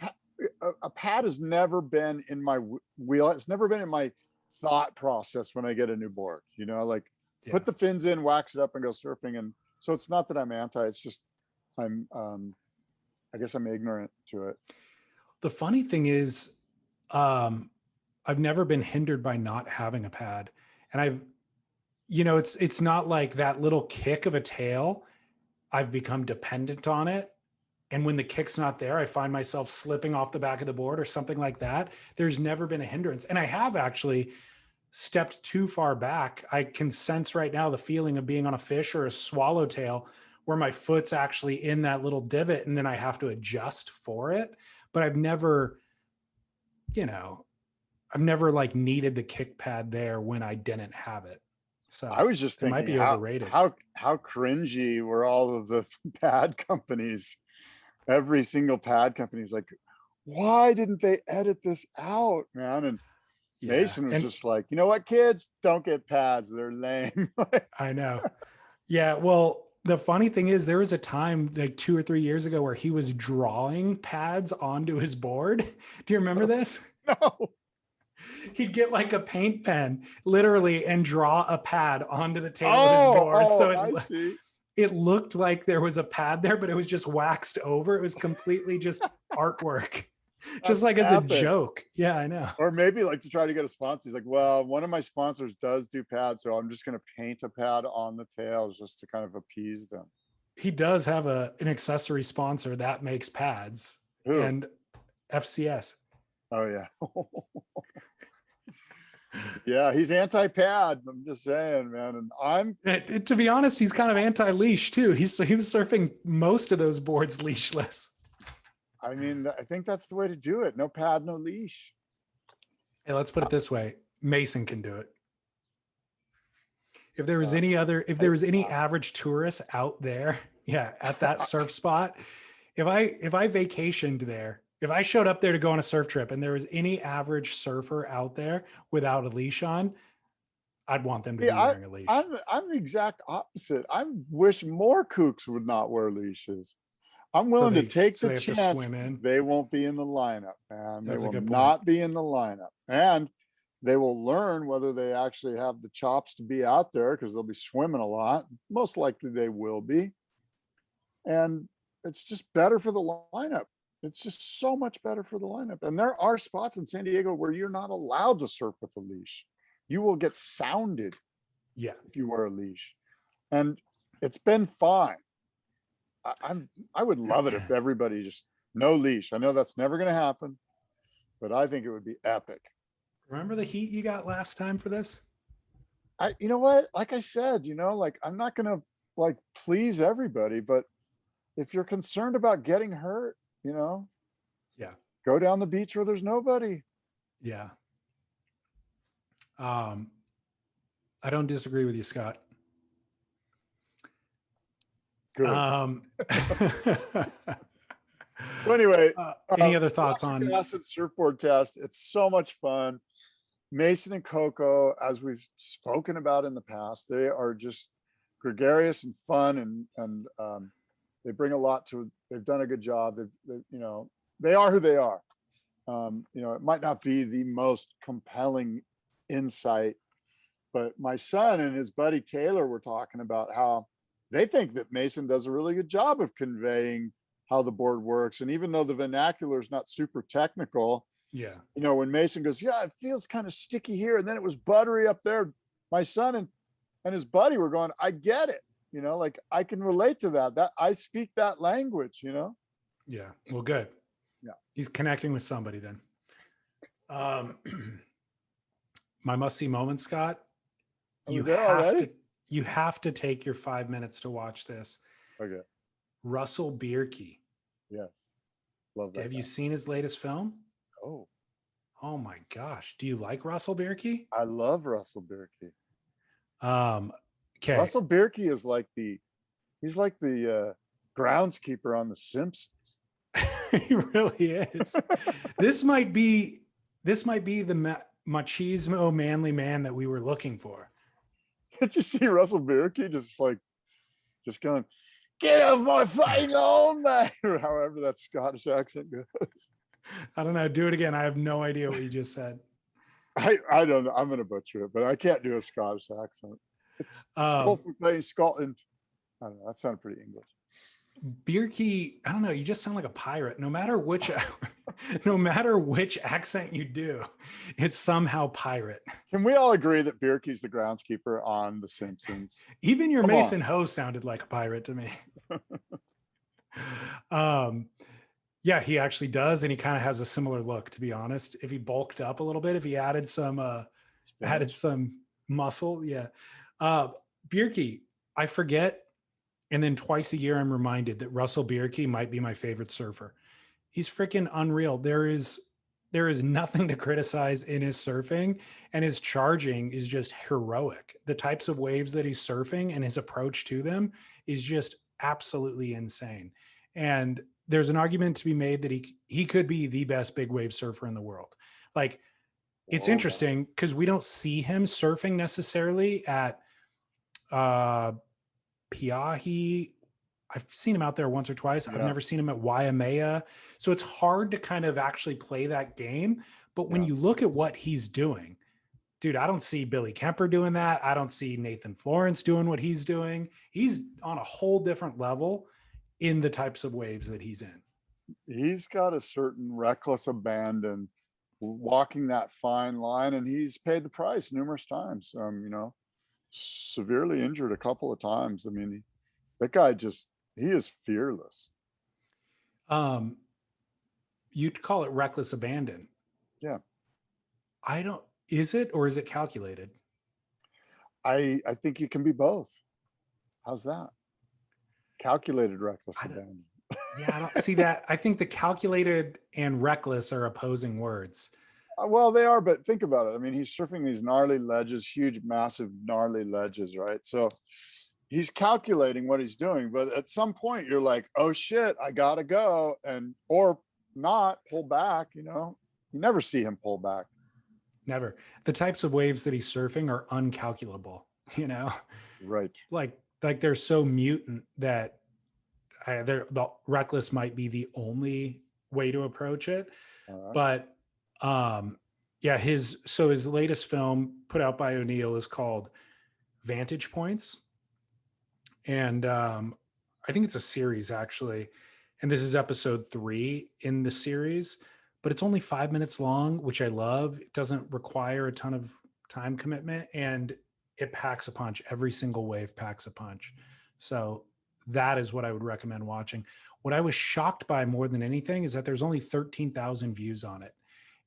a pad has never been in my wheel. It's never been in my thought process when I get a new board, you know, like put the fins in, wax it up, and go surfing. And so it's not that I'm anti, it's just I guess I'm ignorant to it. The funny thing is, I've never been hindered by not having a pad. And it's not like that little kick of a tail. I've become dependent on it. And when the kick's not there, I find myself slipping off the back of the board or something like that. There's never been a hindrance. And I have actually stepped too far back. I can sense right now the feeling of being on a fish or a swallowtail where my foot's actually in that little divot, and then I have to adjust for it. But I've never like needed the kick pad there when I didn't have it. So I was just thinking, it might be overrated. How cringy were all of the pad companies? Every single pad company is like, why didn't they edit this out, man? And Mason was just like, you know what, kids, don't get pads. They're lame. I know. Yeah. Well, the funny thing is, there was a time like 2 or 3 years ago where he was drawing pads onto his board. Do you remember this? No. He'd get like a paint pen, literally, and draw a pad onto the tail of his board. So it looked like there was a pad there, but it was just waxed over. It was completely just artwork. Just like as a joke. Yeah, I know. Or maybe like to try to get a sponsor. He's like, well, one of my sponsors does do pads, so I'm just going to paint a pad on the tails just to kind of appease them. He does have an accessory sponsor that makes pads. Who? And FCS. Oh yeah. Yeah, he's anti-pad. I'm just saying, man. And To be honest, he's kind of anti-leash too. He was surfing most of those boards leashless. I mean, I think that's the way to do it. No pad, no leash. Hey, let's put it this way. Mason can do it. If there was any average tourist out there, yeah, at that surf spot, if I vacationed there, if I showed up there to go on a surf trip and there was any average surfer out there without a leash on, I'd want them to be wearing a leash. I'm the exact opposite. I wish more kooks would not wear leashes. I'm willing to take the chance. They won't be in the lineup, man. They will not be in the lineup. And they will learn whether they actually have the chops to be out there, because they'll be swimming a lot. Most likely they will be. And it's just better for the lineup. It's just so much better for the lineup. And there are spots in San Diego where you're not allowed to surf with a leash. You will get sounded if you wear a leash. And it's been fine. I would love it if everybody just no leash. I know that's never going to happen, but I think it would be epic. Remember the heat you got last time for this? You know what? Like I said, like I'm not going to like please everybody, but if you're concerned about getting hurt, go down the beach where there's nobody. Yeah. I don't disagree with you, Scott. Good. So anyway, any other thoughts on acid surfboard test? It's so much fun. Mason and Coco, as we've spoken about in the past, they are just gregarious and fun, and they bring a lot to. They've done a good job. They are who they are. It might not be the most compelling insight, but my son and his buddy Taylor were talking about how they think that Mason does a really good job of conveying how the board works. And even though the vernacular is not super technical, when Mason goes, it feels kind of sticky here, and then it was buttery up there, my son and his buddy were going, I get it. Like I can relate to that I speak that language. Yeah, well, good. Yeah, he's connecting with somebody then. My must-see moment, Scott. You have to take your 5 minutes to watch this. Okay. Russell Bierke. Yes. Love that. Have you seen his latest film? Oh my gosh. Do you like Russell Bierke? I love Russell Bierke. Okay. Russell Bierke is like he's like the groundskeeper on The Simpsons. He really is. This might be the machismo manly man that we were looking for. Did you see Russell Bierke just going, get off my fine lawn, man, or however that Scottish accent goes? I don't know. Do it again. I have no idea what you just said. I don't know. I'm going to butcher it, but I can't do a Scottish accent. It's cool for playing Scotland. I don't know. That sounded pretty English. Bierke, I don't know. You just sound like a pirate. No matter which accent you do, it's somehow pirate. Can we all agree that Bierke's the groundskeeper on The Simpsons? Even your Mason Ho sounded like a pirate to me. Yeah, he actually does, and he kind of has a similar look, to be honest. If he bulked up a little bit, if he added some muscle, yeah. Bierke, I forget. And then twice a year, I'm reminded that Russell Bierke might be my favorite surfer. He's freaking unreal. There is nothing to criticize in his surfing, and his charging is just heroic. The types of waves that he's surfing and his approach to them is just absolutely insane. And there's an argument to be made that he could be the best big wave surfer in the world. Like, it's interesting because we don't see him surfing necessarily at Piahi. I've seen him out there once or twice. I've never seen him at Waimea. So it's hard to kind of actually play that game. But when you look at what he's doing, dude, I don't see Billy Kemper doing that. I don't see Nathan Florence doing what he's doing. He's on a whole different level in the types of waves that he's in. He's got a certain reckless abandon, walking that fine line, and he's paid the price numerous times. Severely injured a couple of times. I mean, that guy he is fearless. You'd call it reckless abandon. Yeah. Is it, or is it calculated? I think you can be both. How's that? Calculated reckless abandon. Yeah, I don't see that. I think the calculated and reckless are opposing words. Well, they are, but think about it. I mean, he's surfing these gnarly ledges, huge, massive, gnarly ledges, right? So he's calculating what he's doing, but at some point you're like, oh shit, I gotta go, and or not pull back. You never see him pull back. Never. The types of waves that he's surfing are uncalculable. Right. Like they're so mutant that the reckless might be the only way to approach it. But yeah, his latest film put out by O'Neill is called Vantage Points. And I think it's a series actually. And this is episode 3 in the series, but it's only 5 minutes long, which I love. It doesn't require a ton of time commitment, and it packs a punch. Every single wave packs a punch. So that is what I would recommend watching. What I was shocked by more than anything is that there's only 13,000 views on it.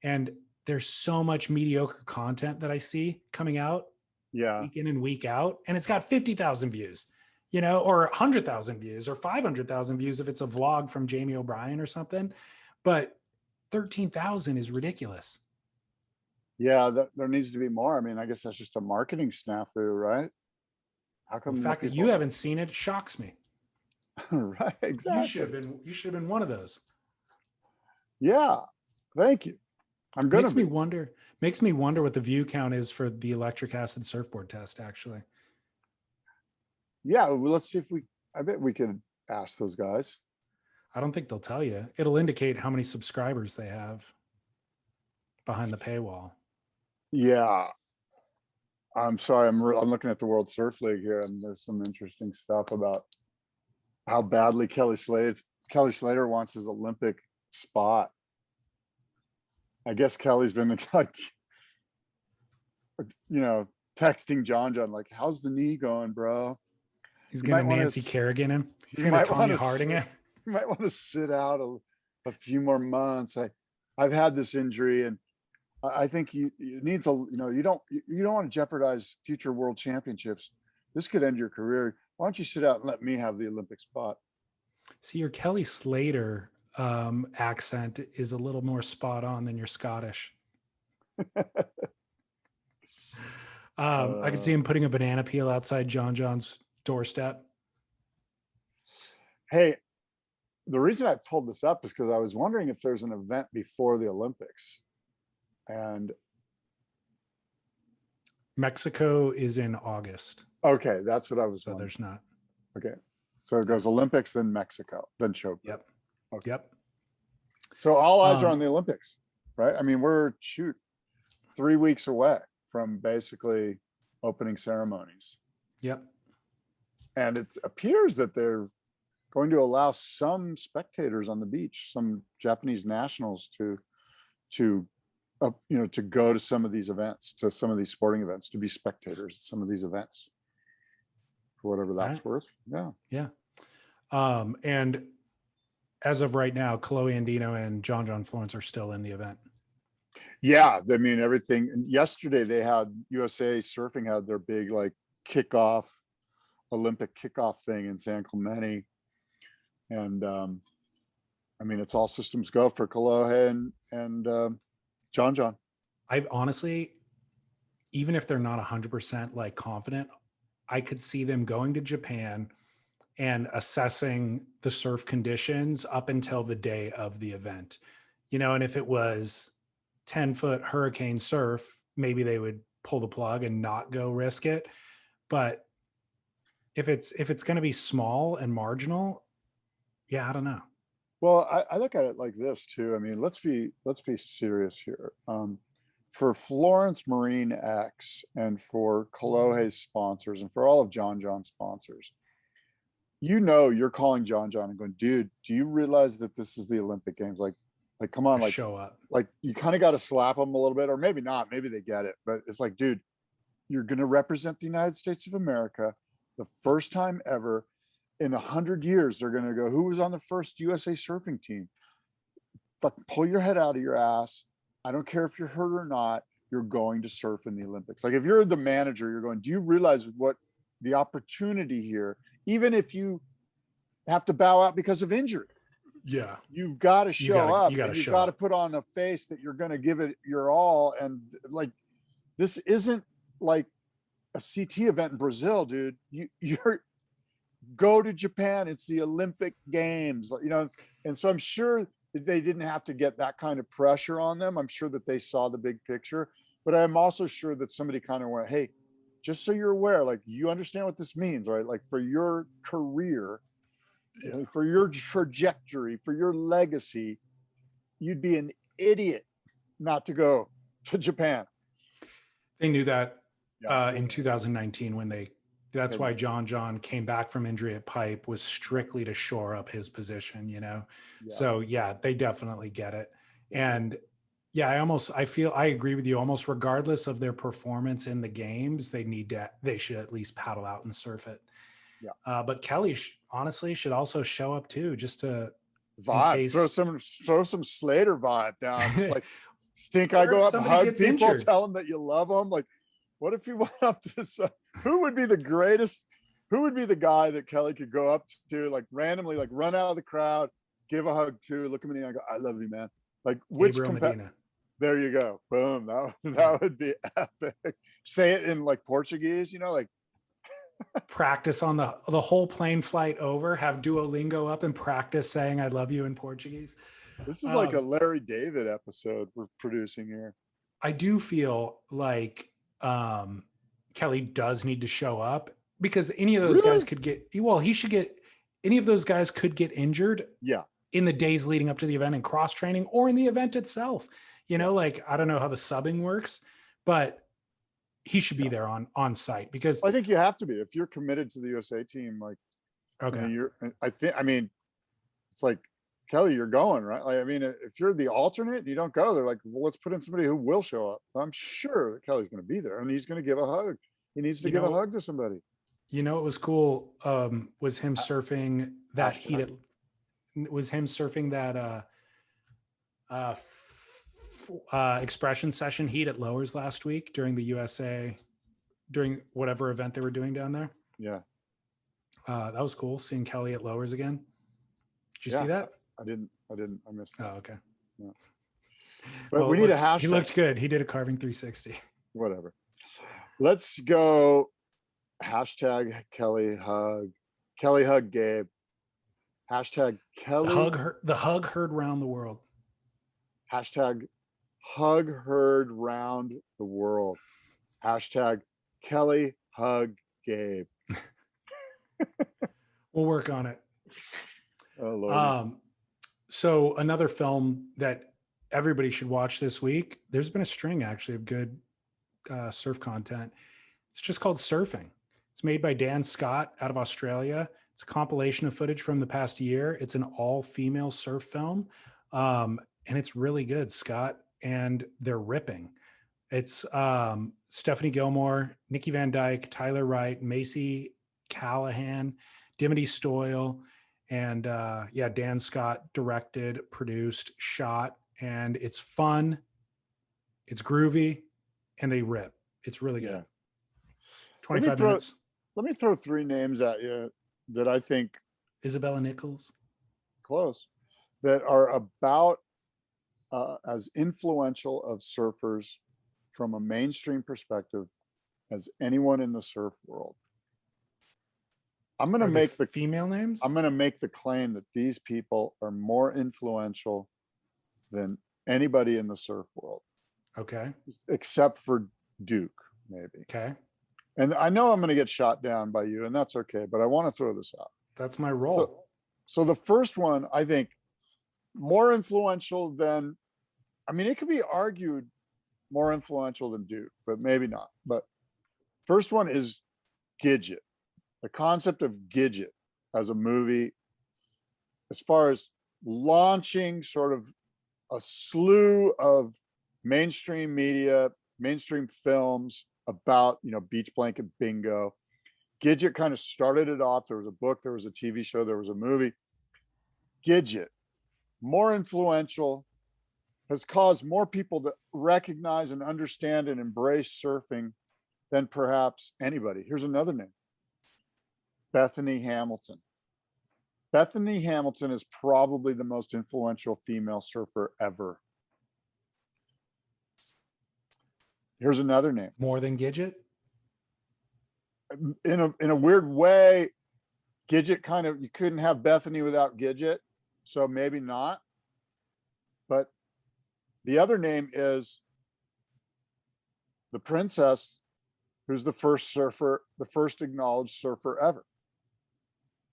And there's so much mediocre content that I see coming out week in and week out. And it's got 50,000 views, or 100,000 views or 500,000 views if it's a vlog from Jamie O'Brien or something. But 13,000 is ridiculous. Yeah, there needs to be more. I mean, I guess that's just a marketing snafu, right? How come the fact that you haven't seen it shocks me? Right, exactly. You should have been one of those. Yeah, thank you. I'm gonna makes me wonder what the view count is for the electric acid surfboard test, actually. Yeah, well, let's see if I bet we could ask those guys. I don't think they'll tell you. It'll indicate how many subscribers they have behind the paywall. Yeah. I'm sorry, I'm looking at the World Surf League here, and there's some interesting stuff about how badly Kelly Slater wants his Olympic spot. I guess Kelly's been like, texting John, like, how's the knee going, bro? He's going to Nancy Kerrigan him. He's going to Tanya Harding it. You might want to sit out a few more months. I've had this injury, and I think it needs you don't want to jeopardize future world championships. This could end your career. Why don't you sit out and let me have the Olympic spot? See, your Kelly Slater accent is a little more spot on than your Scottish. I could see him putting a banana peel outside John's doorstep. Hey, the reason I pulled this up is because I was wondering if there's an event before the Olympics. And Mexico is in August. Okay, that's what I was wondering. There's not. Okay. So it goes Olympics, then Mexico, then Showboat. Yep. Okay. Yep. So all eyes are on the Olympics, right? I mean, we're 3 weeks away from basically opening ceremonies. Yep. And it appears that they're going to allow some spectators on the beach, some Japanese nationals to go to some of these events, to some of these sporting events, to be spectators at some of these events, for whatever that's worth. Yeah. Yeah. And as of right now, Chloe Andino and John Florence are still in the event. Yeah. I mean, everything. Yesterday they had USA Surfing had their big Olympic kickoff thing in San Clemente. And I mean, it's all systems go for Kolohe and John. I honestly, even if they're not 100% confident, I could see them going to Japan and assessing the surf conditions up until the day of the event. And if it was 10-foot hurricane surf, maybe they would pull the plug and not go risk it. But if it's going to be small and marginal, yeah, I don't know. Well, I look at it like this too. I mean, let's be serious here. For Florence Marine X and for Kolohe's sponsors and for all of John's sponsors, you're calling John and going, dude, do you realize that this is the Olympic Games? Like, come on, show up. Like, you kind of got to slap them a little bit, or maybe not. Maybe they get it, but it's like, dude, you're going to represent the United States of America the first time ever. In 100 years, they're going to go, who was on the first USA surfing team? Fucking pull your head out of your ass. I don't care if you're hurt or not. you're going to surf in the Olympics. Like if you're the manager, you're going, do you realize what the opportunity here, even if you have to bow out because of injury? Yeah. You've got to show up, and you've got to up. put on a face that you're going to give it your all. And like, this isn't like a CT event in Brazil, dude. You're go to Japan. It's the Olympic Games, you know? And so I'm sure they didn't have to get that kind of pressure on them. I'm sure that they saw the big picture, but I'm also sure that somebody kind of went, hey, just so you're aware, like you understand what this means, right? Like for your career, for your trajectory, for your legacy, you'd be an idiot not to go to Japan. They knew that in 2019 when that's why John Came back from injury at Pipe, was strictly to shore up his position, you know? Yeah. So yeah, they definitely get it. And yeah, I agree with you, almost regardless of their performance in the games, they should at least paddle out and surf it. Yeah. But Kelly honestly should also show up too, just to vibe, throw some Slater vibe down. Like stink eye, go up and hug people, injured. Tell them that you love them. Like, what if you went up to who would be the greatest? Who would be the guy that Kelly could go up to, like randomly, like run out of the crowd, give a hug to, look at me and I go, I love you, man. Like which Medina. There you go. Boom. That would be epic. Say it in like Portuguese, you know, like practice on the whole plane flight over, have Duolingo up and practice saying I love you in Portuguese. This is like a Larry David episode we're producing here. I do feel like Kelly does need to show up, because any of those guys could get, any of those guys could get injured in the days leading up to the event in cross training or in the event itself. You know, like, I don't know how the subbing works, but he should be there on site, because I think you have to be if you're committed to the USA team. Like, okay, I mean, it's like, Kelly, you're going, right? Like, I mean, if you're the alternate and you don't go, they're like, well, let's put in somebody who will show up. I'm sure that Kelly's going to be there and he's going to give a hug. He needs to give a hug to somebody. You know, it was cool. Was him surfing that expression session heat at Lowers last week during the USA, during whatever event they were doing down there. Yeah. That was cool seeing Kelly at Lowers again. Did you see that? I didn't. I missed that. Oh, okay. Yeah. But we need a hashtag. He looked good. He did a carving 360. Whatever. Let's go. Hashtag Kelly hug. Kelly hug Gabe. Hashtag Kelly. The hug heard round the world. Hashtag hug heard round the world. Hashtag Kelly hug Gabe. We'll work on it. Oh, Lord. So another film that everybody should watch this week, there's been a string actually of good surf content. It's just called Surfing. It's made by Dan Scott out of Australia. It's a compilation of footage from the past year. It's an all-female surf film, and it's really good, Scott, and they're ripping. It's Stephanie Gilmore, Nikki Van Dyke, Tyler Wright, Macy Callahan, Dimity Stoyle, and Dan Scott directed, produced, shot, and it's fun, it's groovy, and they rip. It's really good. Yeah. 25 minutes. Let me throw three names at you that I think Isabella Nichols, close, that are about as influential of surfers from a mainstream perspective as anyone in the surf world. I'm going to make the female names. I'm going to make the claim that these people are more influential than anybody in the surf world. Okay. Except for Duke, maybe. Okay. And I know I'm going to get shot down by you, and that's okay, but I want to throw this out. That's my role. So the first one, I think, more influential than, I mean, it could be argued more influential than Duke, but maybe not. But first one is Gidget. The concept of Gidget as a movie, as far as launching sort of a slew of mainstream media, mainstream films about, beach blanket bingo. Gidget kind of started it off. There was a book, there was a TV show, there was a movie. Gidget, more influential has caused more people to recognize and understand and embrace surfing than perhaps anybody. Here's another name, Bethany Hamilton. Bethany Hamilton is probably the most influential female surfer ever. Here's another name. More than Gidget? In a weird way, Gidget kind of, you couldn't have Bethany without Gidget, so maybe not. But the other name is the princess, who's the first surfer, the first acknowledged surfer ever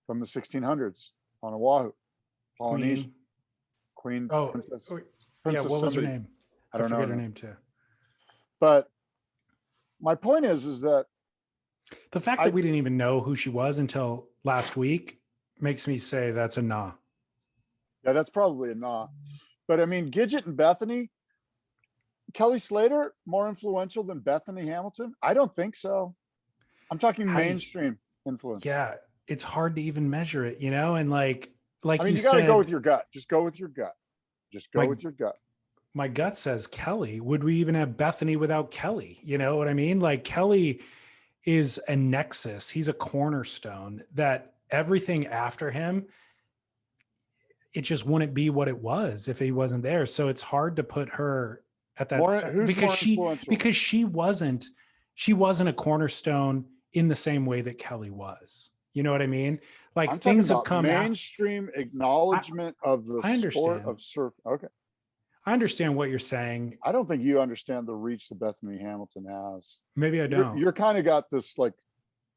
from the 1600s on Oahu, Polynesia. Queen Princess. Yeah, what was her name? I don't know her name too. But my point is that the fact that we didn't even know who she was until last week makes me say that's a nah. Yeah, that's probably a nah. But I mean, Gidget and Bethany, Kelly Slater, more influential than Bethany Hamilton? I don't think so. I'm talking mainstream influence. Yeah, it's hard to even measure it, and like I mean, you got to go with your gut. Just go with your gut. Just go with your gut. My gut says Kelly. Would we even have Bethany without Kelly? You know what I mean? Like, Kelly is a nexus. He's a cornerstone that everything after him, it just wouldn't be what it was if he wasn't there. So it's hard to put her at that because she wasn't a cornerstone in the same way that Kelly was. You know what I mean? Like, things have come mainstream acknowledgement of the sport of surf. Okay. I understand what you're saying. I don't think you understand the reach that Bethany Hamilton has. Maybe I don't. You're kind of got this, like,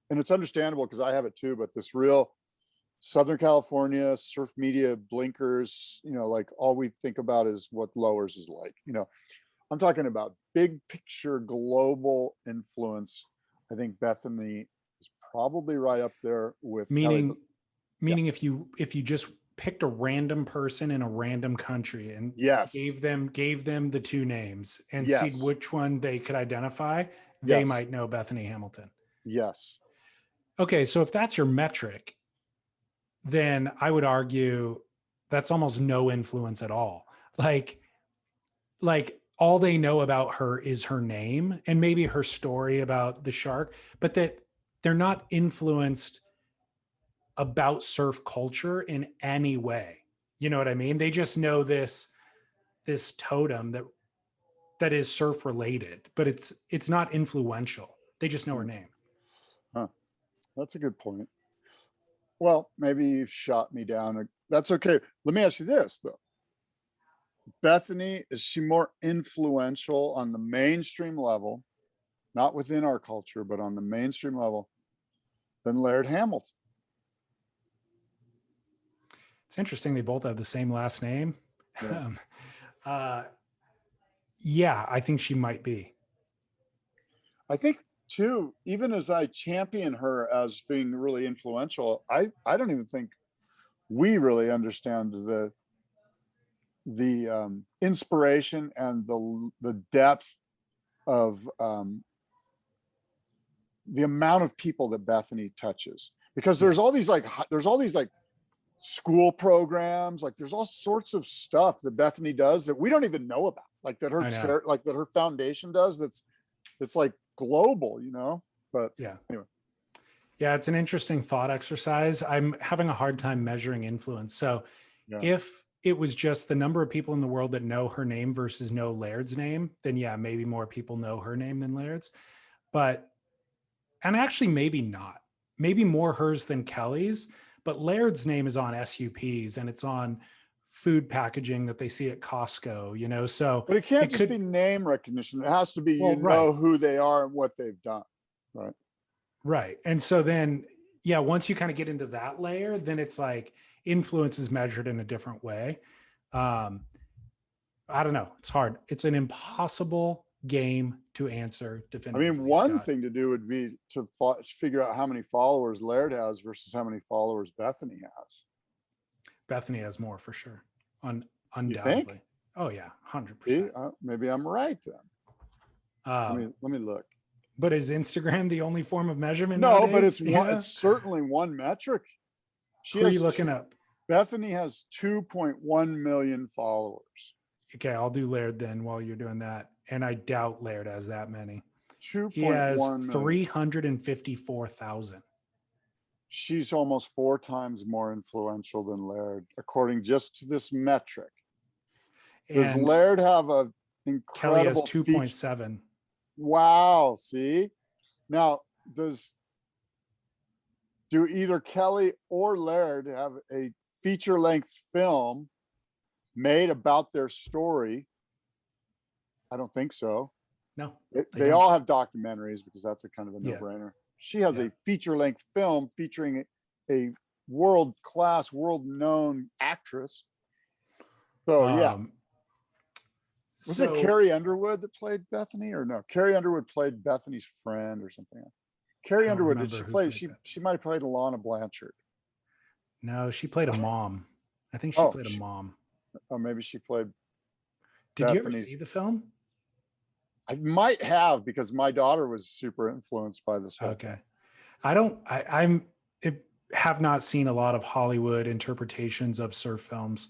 and it's understandable because I have it too, but this real Southern California surf media blinkers, like all we think about is what Lowers is like. I'm talking about big picture global influence. I think Bethany is probably right up there with meaning if you just picked a random person in a random country and gave them the two names and see which one they could identify, they might know Bethany Hamilton. Yes. Okay, so if that's your metric, then I would argue that's almost no influence at all. Like all they know about her is her name and maybe her story about the shark, but that they're not influenced about surf culture in any way. You know what I mean? They just know this totem that is surf related, but it's not influential. They just know her name. Huh. That's a good point. Well, maybe you've shot me down. That's okay. Let me ask you this though. Bethany, is she more influential on the mainstream level, not within our culture, but on the mainstream level, than Laird Hamilton? It's interesting. They both have the same last name. Yeah. Yeah, I think she might be. I think too, even as I champion her as being really influential, I don't even think we really understand the inspiration and the depth of the amount of people that Bethany touches, because there's all these like school programs, like there's all sorts of stuff that Bethany does that we don't even know about, like that her foundation does, that's like global, but anyway. Yeah, it's an interesting thought exercise. I'm having a hard time measuring influence. So if it was just the number of people in the world that know her name versus know Laird's name, then yeah, maybe more people know her name than Laird's. And actually maybe not. Maybe more hers than Kelly's, but Laird's name is on SUPs and it's on food packaging that they see at Costco, so. But it can't just be name recognition. It has to be, know who they are and what they've done, right? Right. And so then, once you kind of get into that layer, then it's like influence is measured in a different way. I don't know. It's hard. It's an impossible game to answer definitively. I mean, one thing to do would be to figure out how many followers Laird has versus how many followers Bethany has. Bethany has more for sure. Undoubtedly. Oh yeah, 100%. Maybe I'm right then. Let me look. But is Instagram the only form of measurement? No, nowadays? But it's certainly one metric. Who are you looking up? Bethany has 2.1 million followers. Okay, I'll do Laird then while you're doing that. And I doubt Laird has that many. He 2.1 has million. 354,000. She's almost 4 times more influential than Laird, according just to this metric. Does And Laird have a Kelly has incredible 2.7. Wow, see? Now, do either Kelly or Laird have a feature-length film made about their story? I don't think so. No. They all have documentaries because that's a kind of a Yeah. no-brainer. She has a feature-length film featuring a world-class, world-known actress. So yeah. Was it Carrie Underwood that played Bethany, or no? Carrie Underwood played Bethany's friend or something. Carrie Underwood, did she play? She might have played Alana Blanchard. No, she played a mom. I think she played a mom. Oh, maybe she played. Did you ever see the film? I might have, because my daughter was super influenced by this whole thing. I have not seen a lot of Hollywood interpretations of surf films.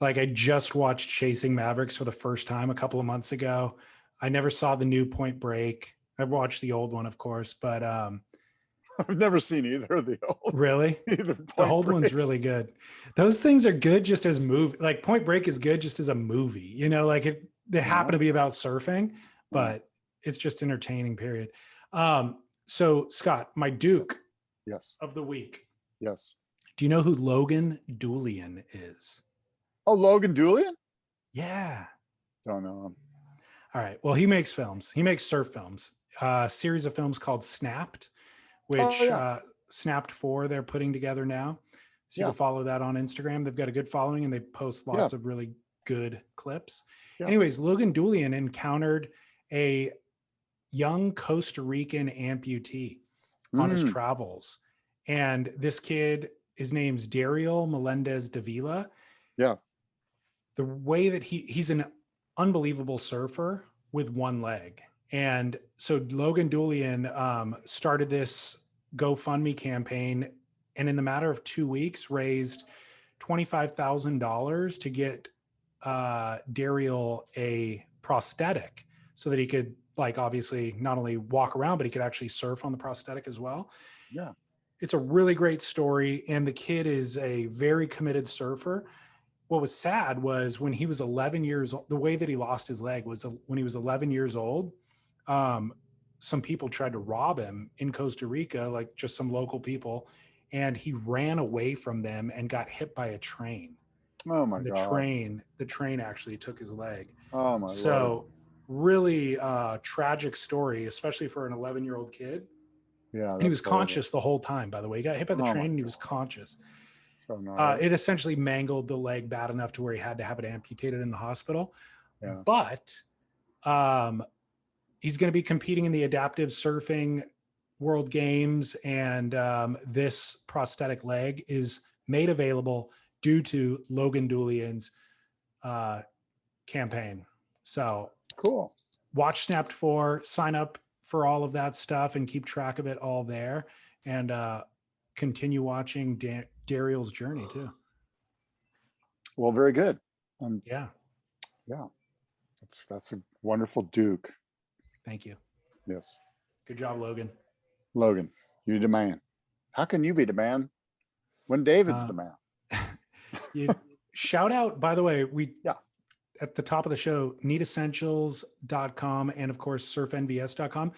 Like, I just watched Chasing Mavericks for the first time a couple of months ago. I never saw the new Point Break. I've watched the old one, of course, but I've never seen either of the old. Really? The old one's really good. Those things are good just as movie. Like, Point Break is good just as a movie. You know, like they happen to be about surfing, but it's just entertaining, period. So Scott, my Duke of the week. Yes. Do you know who Logan Doolian is? Oh, Logan Doolian? Yeah. Don't know him. All right. Well, he makes films. He makes surf films. A series of films called Snapped, which Snapped 4 they're putting together now. So you can follow that on Instagram. They've got a good following and they post lots of really good clips. Anyways, Logan Doolian encountered a young Costa Rican amputee on his travels. And this kid, his name's Dario Melendez Davila. Yeah. The way that he's an unbelievable surfer with one leg. And so Logan Doolian started this GoFundMe campaign, and in the matter of 2 weeks raised $25,000 to get Daryl a prosthetic so that he could, like, obviously not only walk around, but he could actually surf on the prosthetic as well. Yeah. It's a really great story. And the kid is a very committed surfer. What was sad was when he was 11 years old, the way that he lost his leg was when he was 11 years old. Some people tried to rob him in Costa Rica, like just some local people, and he ran away from them and got hit by a train. Oh my God. The train actually took his leg. Oh my Lord. Really tragic story, especially for an 11-year-old kid. Yeah. And he was conscious the whole time, by the way. He got hit by the train and he was conscious. It essentially mangled the leg bad enough to where he had to have it amputated in the hospital. Yeah. But he's going to be competing in the adaptive surfing world games. And this prosthetic leg is made available due to Logan Doolian's campaign. So cool. Watch Snapped 4, sign up for all of that stuff and keep track of it all there. And continue watching Daryl's journey too. Well, very good. Yeah. That's a wonderful Duke. Thank you. Yes. Good job, Logan. Logan, you're the man. How can you be the man when David's the man? Shout out, by the way, at the top of the show, needessentials.com and of course surfnvs.com.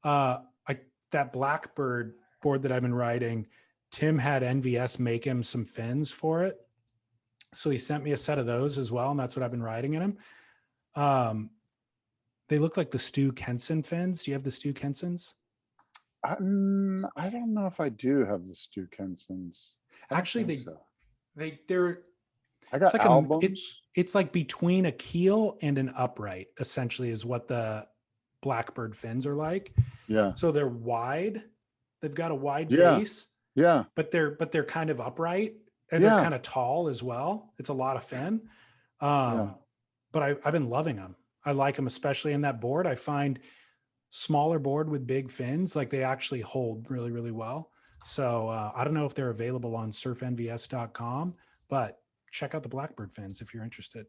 That Blackbird board that I've been riding, Tim had NVS make him some fins for it. So he sent me a set of those as well. And that's what I've been riding in them. They look like the Stu Kenson fins. Do you have the Stu Kensons? I don't know if I do have the Stu Kensons. Actually, they're I got albums. It's like between a keel and an upright, essentially, is what the Blackbird fins are like. Yeah. So they're wide. They've got a wide base. Yeah. But they're kind of upright and they're kind of tall as well. It's a lot of fin. But I've been loving them. I like them, especially in that board. I find smaller board with big fins, like they actually hold really, really well. So I don't know if they're available on surfnvs.com, but check out the Blackbird fins if you're interested.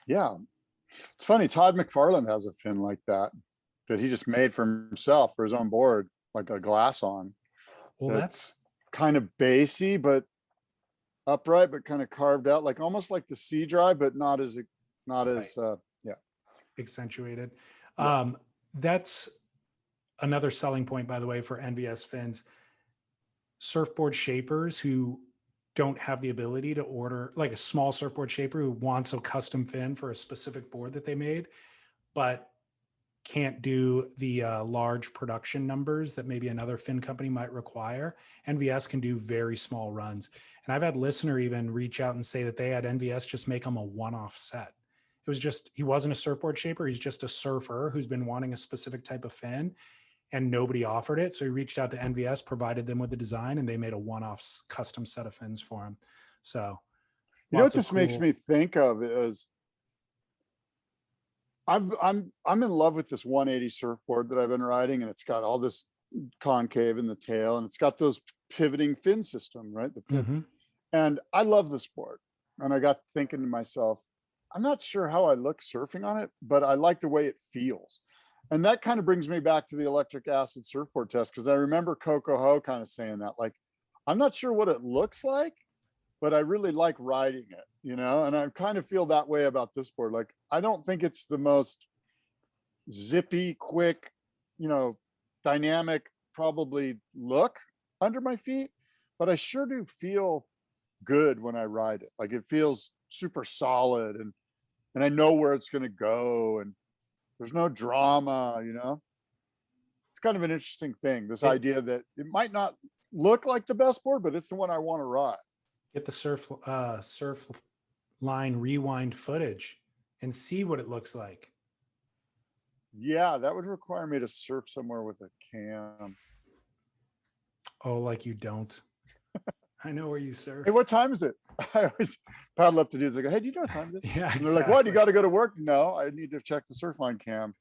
Yeah. It's funny. Todd McFarlane has a fin like that he just made for himself for his own board, like a glass on. Well, that's kind of bassy, but upright, but kind of carved out, like almost like the Sea Dry, but not as accentuated. Yeah. That's another selling point, by the way, for NVS fins. Surfboard shapers who don't have the ability to order, like a small surfboard shaper who wants a custom fin for a specific board that they made, but can't do the large production numbers that maybe another fin company might require. NVS can do very small runs. And I've had listener even reach out and say that they had NVS just make them a one-off set. It was just, he wasn't a surfboard shaper. He's just a surfer who's been wanting a specific type of fin and nobody offered it. So he reached out to NVS, provided them with the design, and they made a one-off custom set of fins for him. So you know what this makes me think of is I'm in love with this 180 surfboard that I've been riding, and it's got all this concave in the tail, and it's got those pivoting fin system, right? And I love this board. And I got thinking to myself, I'm not sure how I look surfing on it, but I like the way it feels. And that kind of brings me back to the electric acid surfboard test, because I remember Coco Ho kind of saying that, like, I'm not sure what it looks like, but I really like riding it, you know? And I kind of feel that way about this board. Like, I don't think it's the most zippy, quick, you know, dynamic, probably look under my feet, but I sure do feel good when I ride it. Like, it feels super solid, and I know where it's going to go, and there's no drama, you know? It's kind of an interesting thing, this idea that it might not look like the best board, but it's the one I want to ride. Get the surf line rewind footage and see what it looks like. Yeah, that would require me to surf somewhere with a cam. Oh, like you don't. I know where you surf. Hey, what time is it? I always paddle up to dudes. I go, hey, do you know what time it is? Yeah, exactly. They're like, what? You got to go to work? No, I need to check the Surfline cam.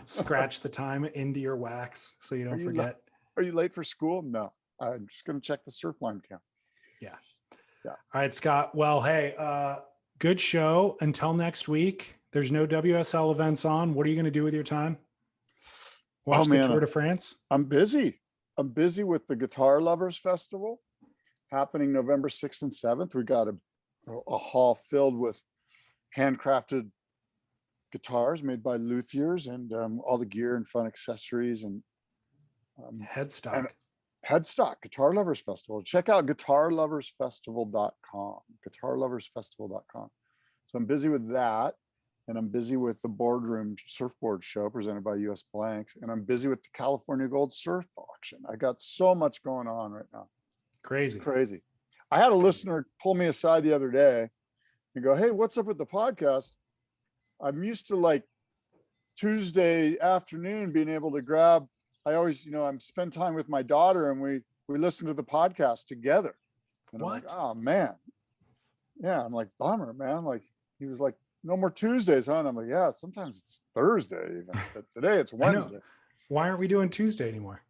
Scratch the time into your wax so you don't forget. Are you late for school? No, I'm just going to check the Surfline cam. Yeah. All right, Scott. Well, hey, good show. Until next week. There's no WSL events on. What are you going to do with your time? Watch the Tour de France? I'm busy. I'm busy with the Guitar Lovers Festival happening November 6th and 7th. We got a hall filled with handcrafted guitars made by luthiers, and all the gear and fun accessories, and Headstock Guitar Lovers Festival. Check out guitarloversfestival.com. Guitarloversfestival.com. So I'm busy with that, and I'm busy with the Boardroom Surfboard Show presented by US Blanks, and I'm busy with the California Gold Surf Auction. I got so much going on right now. Crazy. I had a listener pull me aside the other day and go, hey, what's up with the podcast? I'm used to, like, Tuesday afternoon being able to grab, I always, you know, I'm spend time with my daughter, and we listen to the podcast together. And what? I'm like, oh man. Yeah. I'm like, bummer, man. Like, he was like, no more Tuesdays, huh? And I'm like, yeah, sometimes it's Thursday even, but today it's Wednesday. Why aren't we doing Tuesday anymore?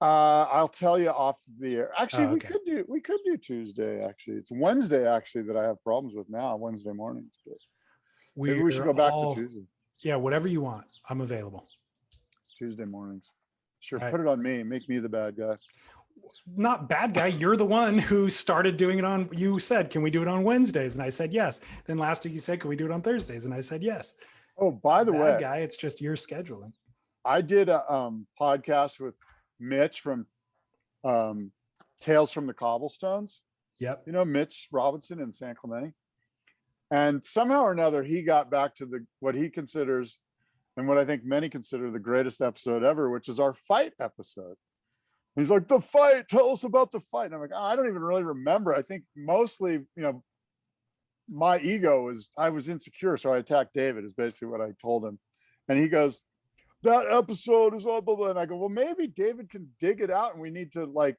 I'll tell you off the air. Actually, we could do Tuesday. Actually, it's Wednesday actually that I have problems with now, Wednesday mornings. But maybe we should go back to Tuesday. Yeah, whatever you want. I'm available. Tuesday mornings. Sure, put it on me. Make me the bad guy. Not bad guy. You're the one who started doing it on, you said, can we do it on Wednesdays? And I said, yes. Then last week you said, can we do it on Thursdays? And I said, yes. Oh, by the way, bad guy, it's just your scheduling. I did a podcast with Mitch from Tales from the Cobblestones. Yep. You know, Mitch Robinson in San Clemente. And somehow or another, he got back to what he considers, and what I think many consider, the greatest episode ever, which is our fight episode. He's like, the fight, tell us about the fight. And I'm like, oh, I don't even really remember. I think mostly, you know, my ego I was insecure. So I attacked David is basically what I told him. And he goes, that episode is blah, blah, blah. And I go, well, maybe David can dig it out, and we need to, like.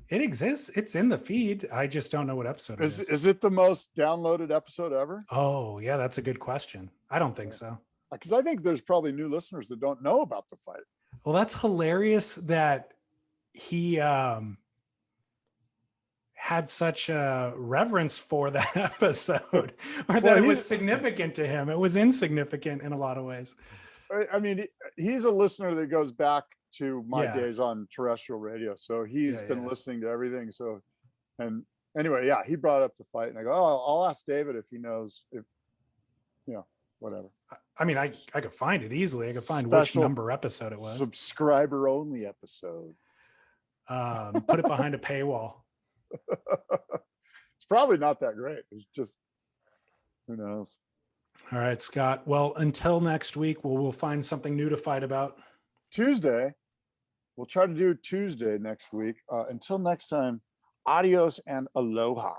It exists. It's in the feed. I just don't know what episode it is. Is it the most downloaded episode ever? Oh, yeah, that's a good question. I don't think so. Because I think there's probably new listeners that don't know about the fight. Well, that's hilarious that he had such a reverence for that episode, or that it was significant to him. It was insignificant in a lot of ways. I mean, he's a listener that goes back to my Yeah. days on terrestrial radio. So he's been listening to everything. So, and anyway, yeah, he brought up the fight, and I go, oh, I'll ask David if he knows, if, you know, whatever. I mean, I could find it easily. I could find which number episode it was. Subscriber only episode. Put it behind a paywall. It's probably not that great. It's just, who knows? All right, Scott. Well, until next week, we'll find something new to fight about. Tuesday. We'll try to do Tuesday next week. Until next time, adios and aloha.